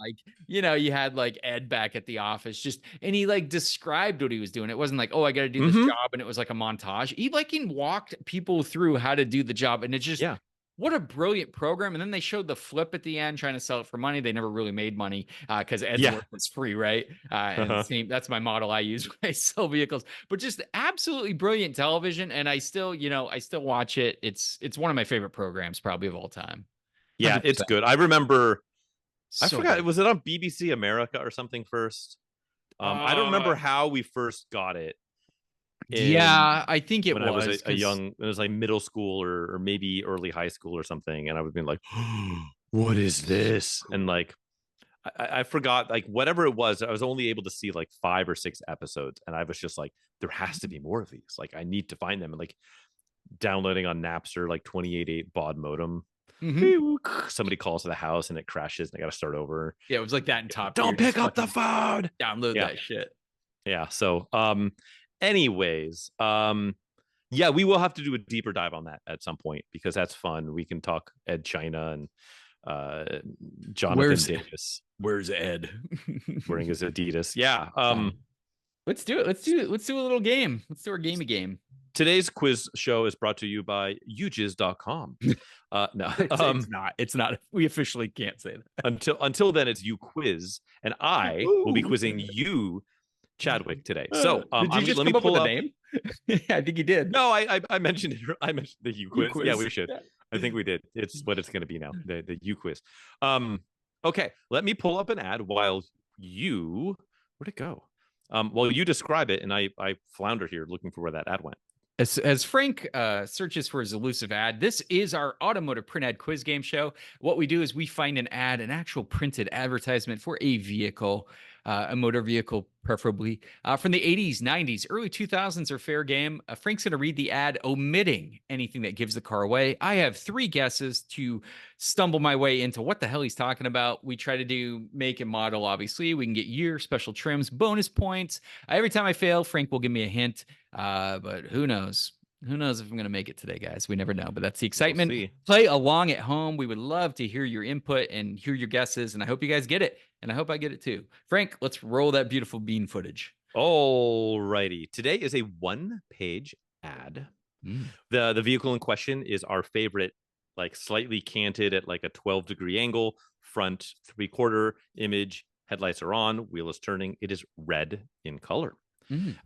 you had like Ed back at the office and he like described what he was doing. It wasn't like, oh, I got to do this job. And it was like a montage. He walked people through how to do the job. And it just, what a brilliant program. And then they showed the flip at the end, trying to sell it for money. They never really made money because Ed's work was free, right? And that's my model I use when I sell vehicles. But just absolutely brilliant television. And I still watch it. It's one of my favorite programs probably of all time. Yeah, 100%. It's good. I remember, I forgot, was it on BBC America or something first? I don't remember how we first got it. I think it was. It was like middle school or maybe early high school or something, and I would have been like, "What is this?" And like, I forgot like whatever it was. I was only able to see like 5 or 6 episodes, and I was just like, "There has to be more of these. Like, I need to find them." And like downloading on Napster, like 28.8 baud modem. Somebody calls to the house and it crashes, and I got to start over. Yeah, it was like that in Top Gear. Don't pick up the phone. Download that shit. Yeah. So, anyways, we will have to do a deeper dive on that at some point because that's fun. We can talk Ed China and Jonathan Davis. Where's Ed? Wearing his Adidas. Yeah. Let's do it. Let's do a little game. Let's do our game. Today's quiz show is brought to you by ujiz.com. No, it's not. We officially can't say that. Until then, it's you quiz, and I will be quizzing you Chadwick today. So did you just let me come up pull with a up. name? I think you did. No, I mentioned it. I mentioned the U quiz. Yeah, we should. Yeah. I think we did. It's what it's going to be now. The U quiz. Okay, let me pull up an ad while you. Where'd it go? While you describe it, and I flounder here looking for where that ad went. As Frank searches for his elusive ad, this is our automotive print ad quiz game show. What we do is we find an ad, an actual printed advertisement for a vehicle, a motor vehicle, preferably from the 80s, 90s, early 2000s are fair game. Frank's going to read the ad, omitting anything that gives the car away. I have 3 guesses to stumble my way into what the hell he's talking about. We try to do make and model, obviously. We can get year, special trims, bonus points. Every time I fail, Frank will give me a hint. But who knows? Who knows if I'm going to make it today, guys? We never know. But that's the excitement. We'll see. Play along at home. We would love to hear your input and hear your guesses. And I hope you guys get it. And I hope I get it too. Frank, let's roll that beautiful bean footage. All righty. Today is a 1-page ad. The vehicle in question is our favorite, like slightly canted at like a 12-degree angle, front 3/4 image. Headlights are on, wheel is turning. It is red in color.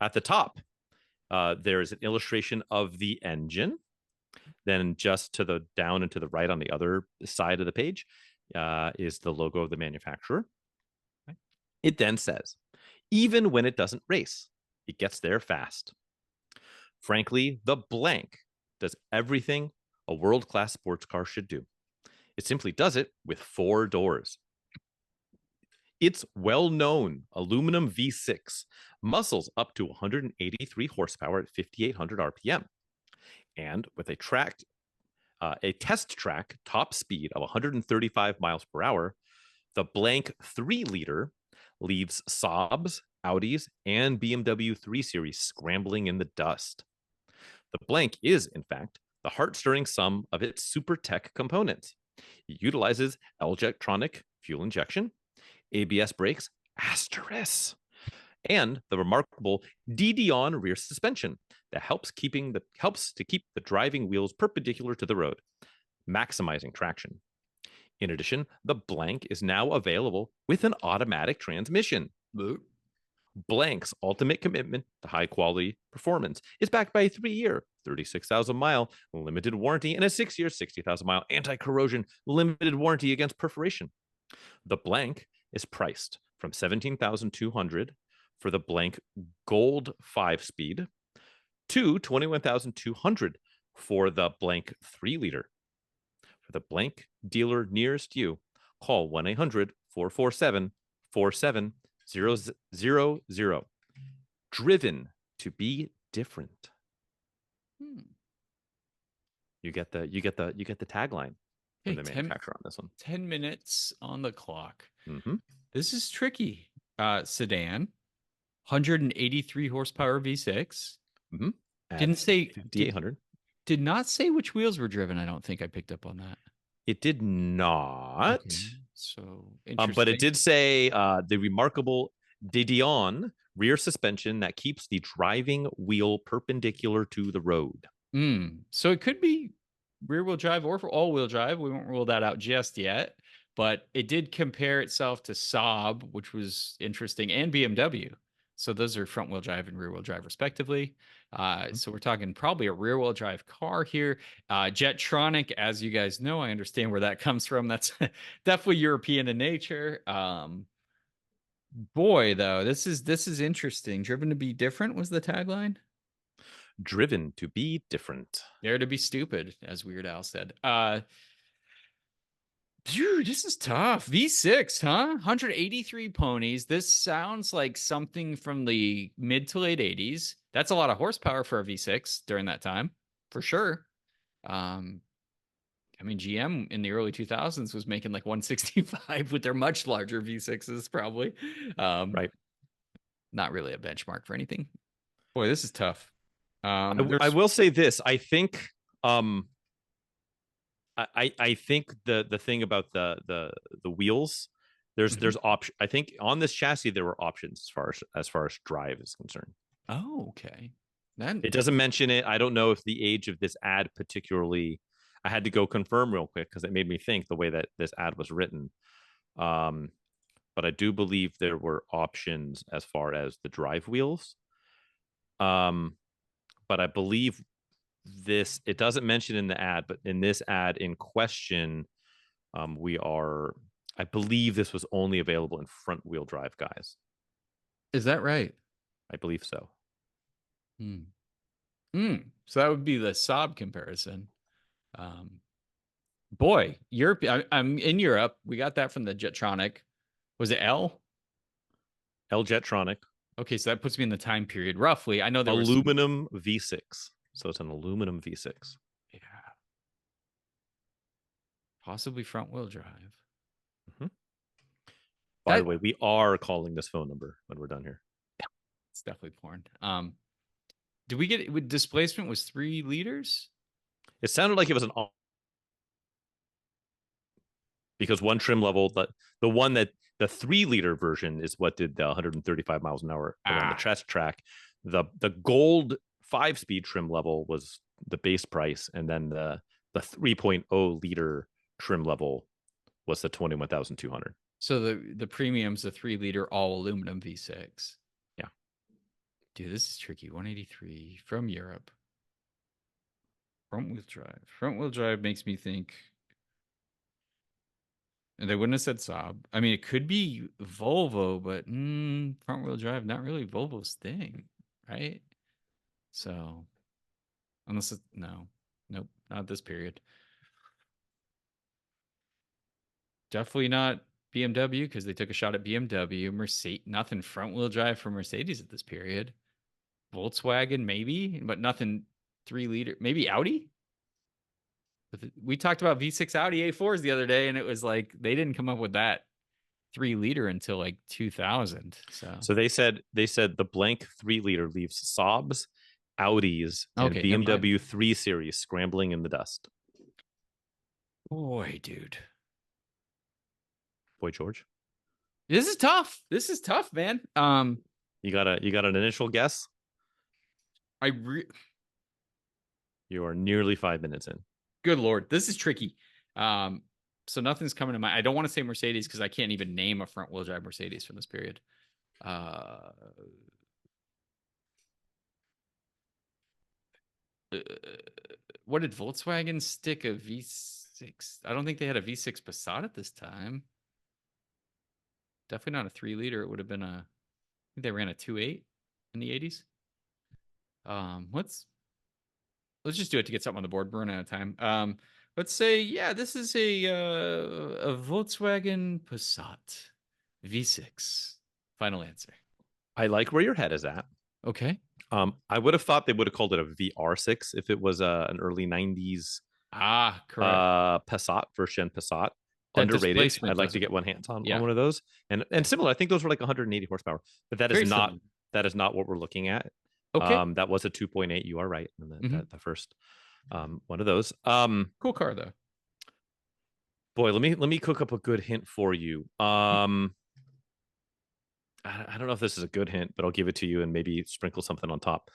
At the top, there is an illustration of the engine. Then just to the down and to the right on the other side of the page is the logo of the manufacturer. It then says, even when it doesn't race, it gets there fast. Frankly, the blank does everything a world-class sports car should do. It simply does it with 4 doors. Its well-known aluminum V6 muscles up to 183 horsepower at 5,800 RPM. And with a test track top speed of 135 miles per hour, the blank 3-liter leaves Saabs, Audis, and BMW 3 Series scrambling in the dust. The blank is, in fact, the heart-stirring sum of its super tech components. It utilizes electronic fuel injection, ABS brakes, asterisk, and the remarkable DD-on rear suspension that helps to keep the driving wheels perpendicular to the road, maximizing traction. In addition, the blank is now available with an automatic transmission. Blank's ultimate commitment to high quality performance is backed by a 3-year, 36,000-mile limited warranty and a 6-year, 60,000-mile anti-corrosion limited warranty against perforation. The blank is priced from $17,200 for the blank gold 5-speed to $21,200 for the blank 3-liter. For the blank dealer nearest you, call 1-800-447-4700. Driven to be different. You get the tagline from the manufacturer on this one. 10 minutes on the clock. Mm-hmm. This is tricky. Sedan, 183 horsepower V6. Mm-hmm. Didn't say 5,800. Did not say which wheels were driven. I don't think I picked up on that. It did not. Okay. So but it did say the remarkable DD-on rear suspension that keeps the driving wheel perpendicular to the road. So it could be rear-wheel drive or for all-wheel drive. We won't rule that out just yet. But it did compare itself to Saab, which was interesting, and BMW. So those are front-wheel drive and rear-wheel drive, respectively. So we're talking probably a rear-wheel drive car here. Jetronic, as you guys know, I understand where that comes from. That's definitely European in nature. Boy, though, this is interesting. Driven to be different was the tagline. Driven to be different. Dare to be stupid, as Weird Al said. Dude, this is tough. V6, huh? 183 ponies. This sounds like something from the mid to late 80s. That's a lot of horsepower for a V6 during that time, for sure. I mean, GM in the early 2000s was making like 165 with their much larger V6s, probably. Right. Not really a benchmark for anything. Boy, this is tough. I will say this. I think I think the thing about the wheels, there's option. I think on this chassis there were options as far as drive is concerned. Oh, okay. Then it doesn't mention it. I don't know if the age of this ad particularly. I had to go confirm real quick because it made me think the way that this ad was written. but I do believe there were options as far as the drive wheels. But I believe this, it doesn't mention in the ad, but in this ad in question, I believe this was only available in front wheel drive guys. Is that right? I believe so. So that would be the Saab comparison. Boy, Europe. I'm in Europe. We got that from the Jetronic. Was it L? L Jetronic. Okay, so that puts me in the time period roughly. I know there was aluminum V6. So it's an aluminum V6. Yeah. Possibly front wheel drive. Mm-hmm. By the way, we are calling this phone number when we're done here. It's definitely porn. Did we get with displacement was 3 liters? It sounded like it was because one trim level, the one that the 3-liter version is what did the 135 miles an hour around the test track. The gold 5-speed trim level was the base price, and then the 3.0 liter trim level was the 21,200. So the premium's the 3-liter all aluminum V6. Yeah. Dude, this is tricky. 183 from Europe. Front wheel drive. Front wheel drive makes me think. And they wouldn't have said Saab. I mean, it could be Volvo, but front wheel drive, not really Volvo's thing, right? So, unless it's, nope, not this period. Definitely not BMW because they took a shot at BMW. Mercedes, nothing front wheel drive for Mercedes at this period. Volkswagen, maybe, but nothing 3-liter. Maybe Audi. We talked about V6 Audi A4s the other day, and it was like they didn't come up with that 3-liter until like 2000. So they said the blank 3-liter leaves Saabs, Audis, and BMW 3 Series scrambling in the dust. Boy, dude. Boy, George. This is tough. This is tough, man. You got an initial guess? You are nearly 5 minutes in. Good Lord. This is tricky. So nothing's coming to mind. I don't want to say Mercedes because I can't even name a front wheel drive Mercedes from this period. What did Volkswagen stick a V6? I don't think they had a V6 Passat at this time. Definitely not a 3-liter. It would have been I think they ran a 2.8 in the 80s. Let's just do it to get something on the board. We're running out of time. Let's say, yeah, this is a Volkswagen Passat V6. Final answer. I like where your head is at. Okay. I would have thought they would have called it a VR6 if it was an early 90s correct. Passat, first-gen Passat. Underrated. I'd like to get one hands on one of those. And similar, I think those were like 180 horsepower. But that is not what we're looking at. Okay. That was a 2.8. You are right. And the first one of those. Cool car though. Boy, let me cook up a good hint for you. I don't know if this is a good hint, but I'll give it to you and maybe sprinkle something on top.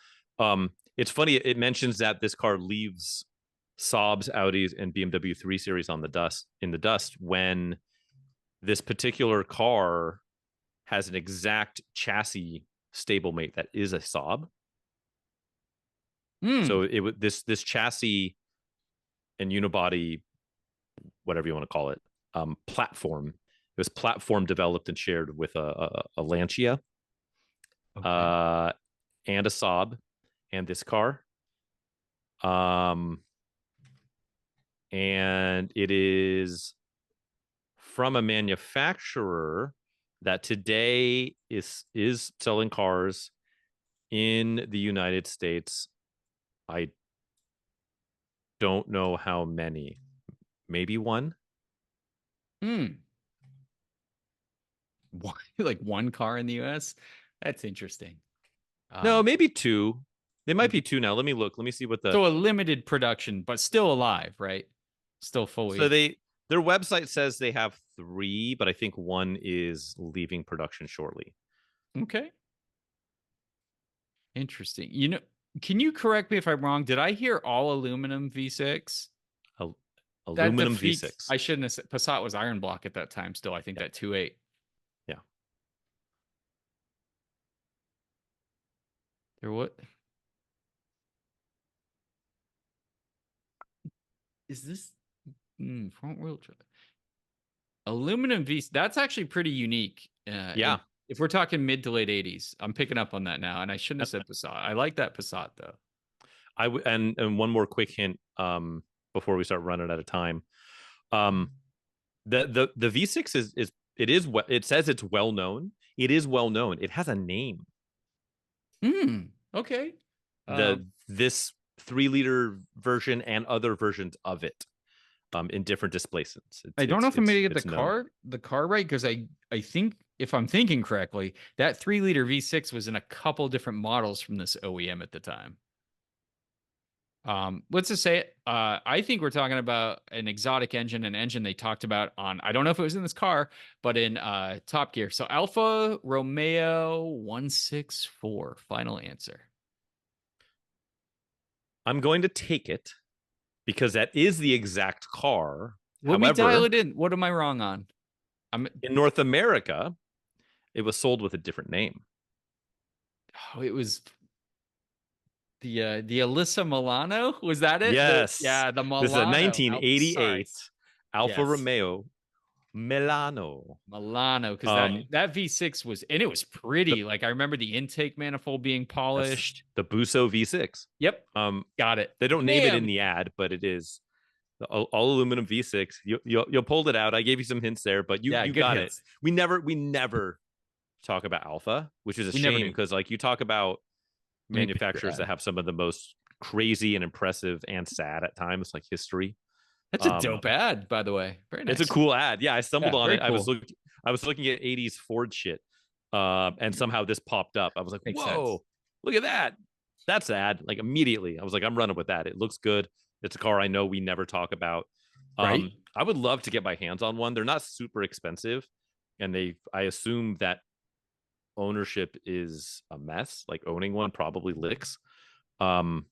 It's funny. It mentions that this car leaves Saabs, Audis, and BMW 3 Series in the dust when this particular car has an exact chassis stablemate that is a Saab. So it would this chassis and unibody, whatever you want to call it, platform. It was platform developed and shared with a Lancia, and a Saab, and this car. And it is from a manufacturer that today is selling cars in the United States. I don't know how many. Maybe one. Like one car in the US? That's interesting. No, maybe 2. They might be 2 now. Let me look. Let me see what So a limited production, but still alive, right? Still fully. So their website says they have 3, but I think 1 is leaving production shortly. Okay. Interesting. Can you correct me if I'm wrong? Did I hear all aluminum V6? Aluminum V6. I shouldn't have said Passat was iron block at that time still. I think that 2.8. Yeah. There what? Is this front wheel drive? Aluminum V. That's actually pretty unique. Yeah. If we're talking mid to late 80s, I'm picking up on that now. And I shouldn't have said Passat. I like that Passat though. And one more quick hint before we start running out of time. The V6 it says it's well known. It is well known. It has a name. Okay. This 3-liter version and other versions of it in different displacements. I don't know if I'm going to get the car right, because I think, if I'm thinking correctly, that 3-liter V6 was in a couple different models from this OEM at the time. Let's just say it. I think we're talking about an exotic engine, an engine they talked about on, I don't know if it was in this car, but in Top Gear. So Alfa Romeo 164. Final answer. I'm going to take it because that is the exact car. Let me dial it in. What am I wrong on? In North America, it was sold with a different name. Oh, it was the Alyssa Milano. Was that it? Yes. The Milano. This is a 1988 Alfa Yes. Romeo Milano, because that V6 was, and it was pretty. Like, I remember the intake manifold being polished. The Busso V6. Yep. Got it. They don't name it in the ad, but it is the all aluminum V6. You pulled it out. I gave you some hints there, but you got hints. it. We never talk about Alfa, which is a shame, because like you talk about manufacturers that have some of the most crazy and impressive and sad at times, like history. That's a dope ad, by the way. Very nice. It's a cool ad. Yeah, I stumbled on it. Cool. I was looking at 80s Ford shit, and somehow this popped up. I was like, Makes whoa, sense. Look at that. That's ad. Like, immediately, I was like, I'm running with that. It looks good. It's a car I know we never talk about. Right. I would love to get my hands on one. They're not super expensive, and I assume that ownership is a mess. Like, owning one probably licks. But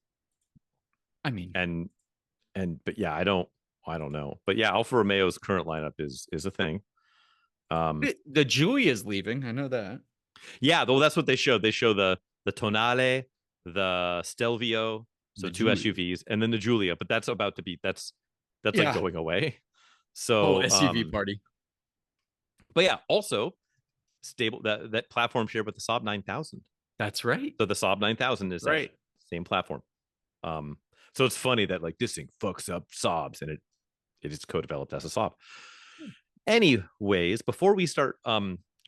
yeah, I don't know. But yeah, Alfa Romeo's current lineup is a thing. The Giulia's leaving. I know that. Yeah, though, that's what they showed. They show the Tonale, the Stelvio, so two SUVs, and then the Giulia. But that's about to be that's like going away. So SUV party. But yeah, also stable that platform shared with the Saab 9000. That's right. So the Saab 9000 is right. Same platform. So it's funny that like this thing fucks up Saabs, and it is co-developed as a Saab. Anyways, before we start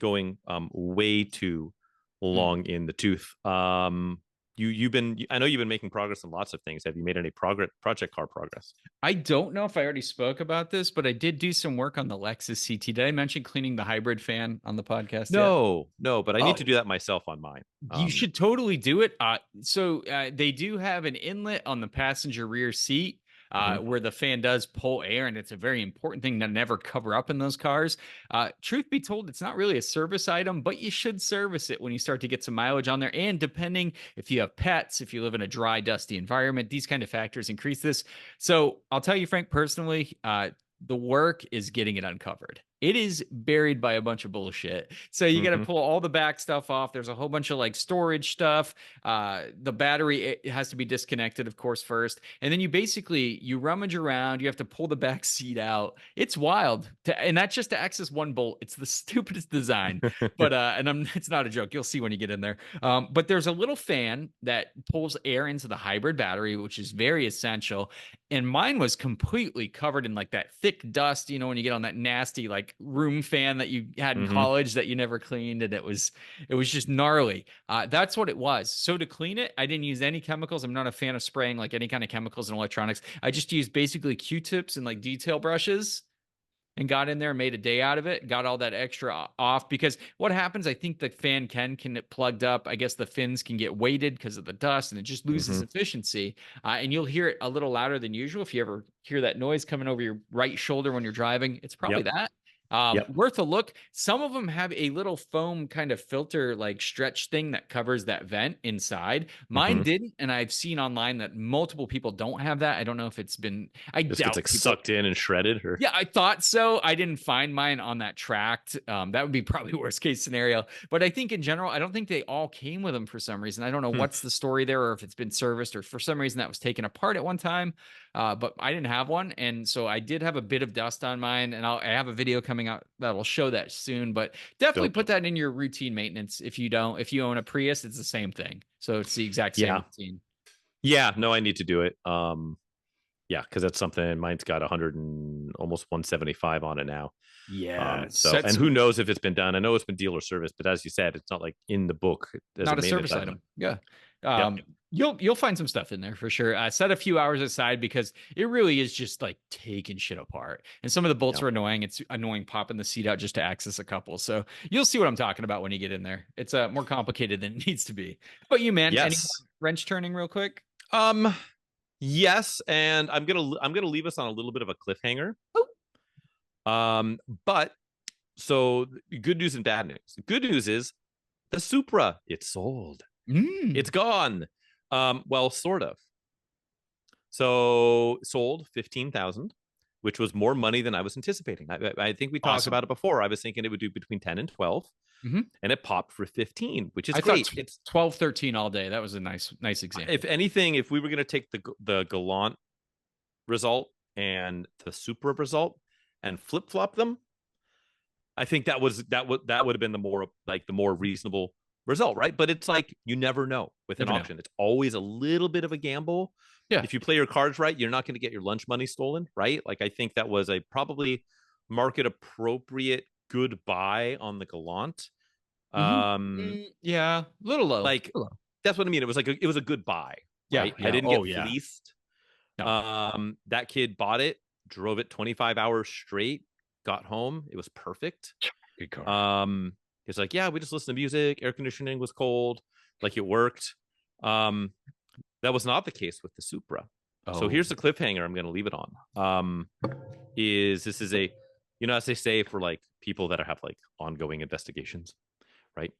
going way too long in the tooth, I know you've been making progress on lots of things. Have you made any project car progress? I don't know if I already spoke about this, but I did do some work on the Lexus CT. Did I mention cleaning the hybrid fan on the podcast? No, but I need to do that myself on mine. You should totally do it. So they do have an inlet on the passenger rear seat where the fan does pull air, and it's a very important thing to never cover up in those cars. Truth be told, it's not really a service item, but you should service it when you start to get some mileage on there. And depending if you have pets, if you live in a dry, dusty environment, these kind of factors increase this. So I'll tell you, Frank, personally, the work is getting it uncovered. It is buried by a bunch of bullshit. So you got to pull all the back stuff off. There's a whole bunch of like storage stuff. The battery, it has to be disconnected, of course, first. And then you rummage around. You have to pull the back seat out. It's wild. And that's just to access one bolt. It's the stupidest design. But it's not a joke. You'll see when you get in there. But there's a little fan that pulls air into the hybrid battery, which is very essential. And mine was completely covered in like that thick dust, when you get on that nasty like room fan that you had in college that you never cleaned, and it was just gnarly. That's what it was. So to clean it, I didn't use any chemicals. I'm not a fan of spraying like any kind of chemicals in electronics. I just used basically Q-tips and like detail brushes, and got in there and made a day out of it, got all that extra off. Because what happens, I think the fan can get plugged up. I guess the fins can get weighted because of the dust, and it just loses efficiency. And you'll hear it a little louder than usual. If you ever hear that noise coming over your right shoulder when you're driving, it's probably that. Yep. Worth a look. Some of them have a little foam kind of filter like stretch thing that covers that vent inside. Mine Mm-hmm. didn't, and I've seen online that multiple people don't have that. I don't know if it's been. I Just gets doubt like people. sucked in and shredded, or Yeah, I thought so. I didn't find mine on that tract. That would be probably worst case scenario. But I think in general, I don't think they all came with them for some reason. I don't know what's the story there, or if it's been serviced, or for some reason that was taken apart at one time. But I didn't have one, and so I did have a bit of dust on mine. And I have a video coming out that'll show that soon. But definitely Dope. put that in your routine maintenance. If you don't, if you own a Prius, it's the same thing. So it's the exact same Yeah. routine. Yeah, no, I need to do it. Yeah, because that's something. Mine's got 100 and almost 175 on it now. Yeah, So, and who knows if it's been done? I know it's been dealer service, but as you said, it's not like in the book as not a maintenance service item. Yeah. Yep. You'll find some stuff in there for sure. Set a few hours aside because it really is just like taking shit apart. And some of the bolts Yep. are annoying. It's annoying popping the seat out just to access a couple. So you'll see what I'm talking about when you get in there. It's more complicated than it needs to be. But you, man, any Yes. wrench turning real quick? Yes, and I'm gonna leave us on a little bit of a cliffhanger. But so good news and bad news. The good news is the Supra, it's sold. It's gone. Well, sort of. So sold 15,000, which was more money than I was anticipating. I think we talked about it before. I was thinking it would do between 10 and 12. And it popped for 15, which is great. It's 12, 13 all day. That was a nice example. If anything, if we were going to take the Galant result and the Supra result and flip flop them, I think that would have been the more reasonable result, right? But it's like you never know with an auction. It's always a little bit of a gamble. Yeah. If you play your cards right, you're not going to get your lunch money stolen, right? Like I think that was a probably market appropriate good buy on the Galant. Yeah, a little low. Like that's what I mean. It was like it was a good buy. Yeah, right? yeah. I didn't get fleeced. No. That kid bought it, drove it 25 hours straight, got home. It was perfect. Good car. He's like, yeah, we just listened to music. Air conditioning was cold. Like it worked. That was not the case with the Supra. So here's the cliffhanger I'm going to leave it on. This is a, as they say for like people that have like ongoing investigations, right?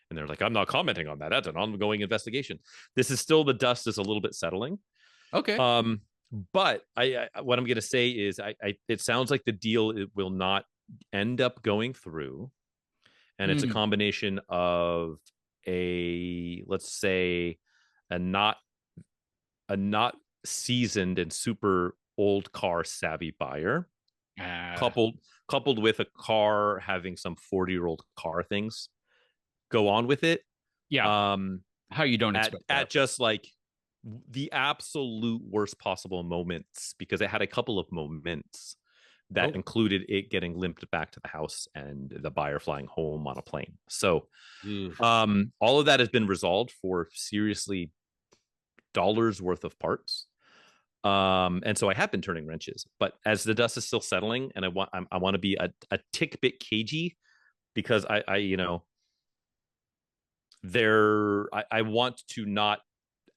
And they're like, I'm not commenting on that. That's an ongoing investigation. This is still, the dust is a little bit settling. Okay. But I what I'm going to say is it sounds like the deal will not end up going through. And it's a combination of let's say a not seasoned and super old car savvy buyer, coupled with a car having some 40-year-old car things go on with it. Yeah. How you don't expect at just like the absolute worst possible moments, because it had a couple of moments that included it getting limped back to the house and the buyer flying home on a plane. So all of that has been resolved for seriously dollars worth of parts. And so I have been turning wrenches, but as the dust is still settling and I want to be a tick bit cagey, because I want to not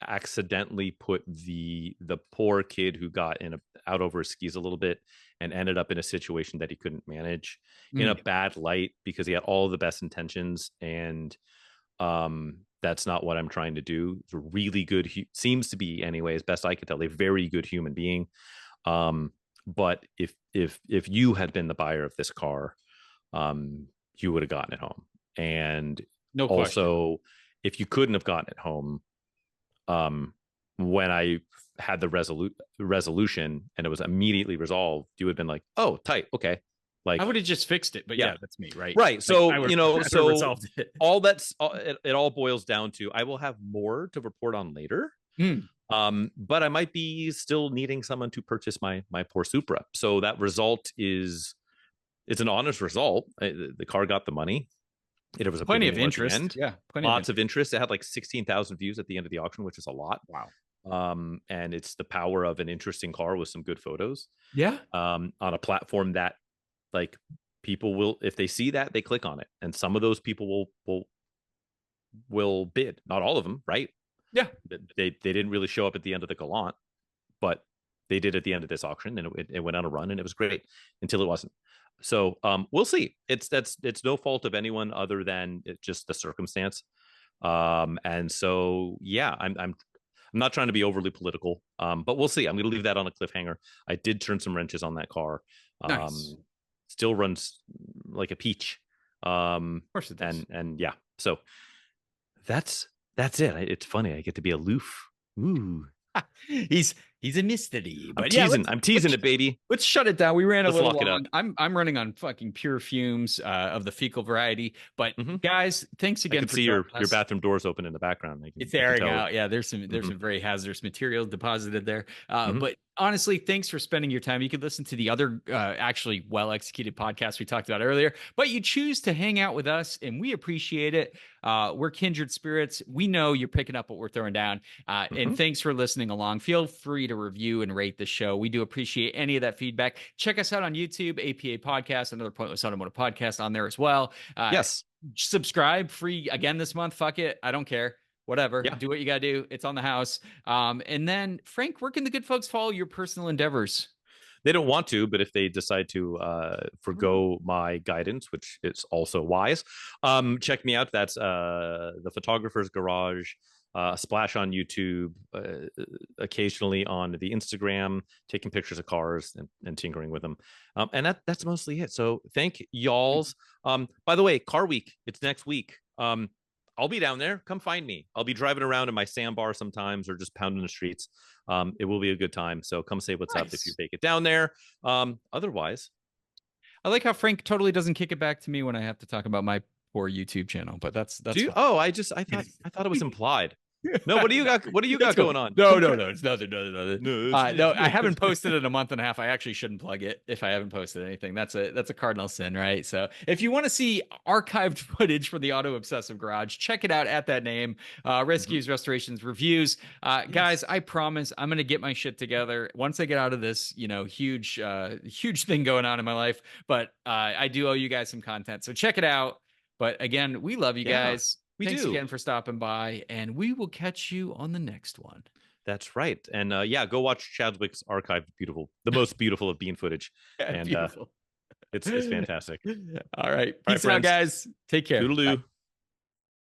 accidentally put the poor kid who got out over his skis a little bit and ended up in a situation that he couldn't manage in a bad light, because he had all the best intentions, and that's not what I'm trying to do. It's a really good, seems to be anyway, as best I could tell, a very good human being. But if you had been the buyer of this car, you would have gotten it home. And also, if you couldn't have gotten it home, when I had the resolution and it was immediately resolved, you would have been like, oh, tight, okay. Like I would have just fixed it, but yeah, that's me, right? Right. So so resolved it. It all boils down to, I will have more to report on later. But I might be still needing someone to purchase my poor Supra. So that result it's an honest result. The car got the money. It was plenty of interest. Yeah, lots of interest. It had like 16,000 views at the end of the auction, which is a lot. Wow. And it's the power of an interesting car with some good photos. Yeah. On a platform that, like, people will, if they see that, they click on it, and some of those people will bid. Not all of them, right? Yeah. They didn't really show up at the end of the Galant, but they did at the end of this auction, and it went on a run, and it was great until it wasn't. So we'll see. It's no fault of anyone other than just the circumstance. And so yeah, I'm not trying to be overly political, but we'll see. I'm going to leave that on a cliffhanger. I did turn some wrenches on that car. Nice. Still runs like a peach. Of course it does. And yeah, so that's it. It's funny. I get to be aloof. Ooh. He's a mystery. But I'm teasing it, baby. Let's shut it down. We ran a little lock it long. up. I'm running on fucking pure fumes of the fecal variety. But guys, thanks again. I can see your bathroom doors open in the background. It's airing out. Yeah, there's some very hazardous materials deposited there. But honestly, thanks for spending your time. You could listen to the other actually well executed podcasts we talked about earlier, but you choose to hang out with us, and we appreciate it. We're kindred spirits. We know you're picking up what we're throwing down. And thanks for listening along. Feel free to review and rate the show. We do appreciate any of that feedback. Check us out on YouTube, APA Podcast, another Pointless Automotive Podcast on there as well. Yes. Subscribe free again this month. Fuck it. I don't care. Whatever. Yeah. Do what you got to do. It's on the house. And then, Frank, where can the good folks follow your personal endeavors? They don't want to, but if they decide to forgo my guidance, which is also wise, check me out. That's the Photographer's Garage, Splash on YouTube, occasionally on the Instagram, taking pictures of cars and tinkering with them. And that's mostly it. So thank y'alls. By the way, Car Week, it's next week. I'll be down there. Come find me. I'll be driving around in my sandbar sometimes or just pounding the streets. It will be a good time. So come say what's up if you make it down there. Otherwise, I like how Frank totally doesn't kick it back to me when I have to talk about my poor YouTube channel, but that's oh, I thought it was implied. No, what do you got? What do you got going on? No, it's nothing. No, I haven't posted in a month and a half. I actually shouldn't plug it if I haven't posted anything. That's a cardinal sin, right? So if you want to see archived footage from the Auto Obsessive Garage, check it out at that name. Rescues, restorations, reviews. Guys, I promise I'm gonna get my shit together once I get out of this, huge thing going on in my life. But I do owe you guys some content, so check it out. But again, we love you guys. Thanks again for stopping by, and we will catch you on the next one. That's right. And go watch Chadwick's archived the most beautiful of bean footage. And beautiful. It's fantastic. All right. Peace out, guys. Take care. Toodaloo. Bye.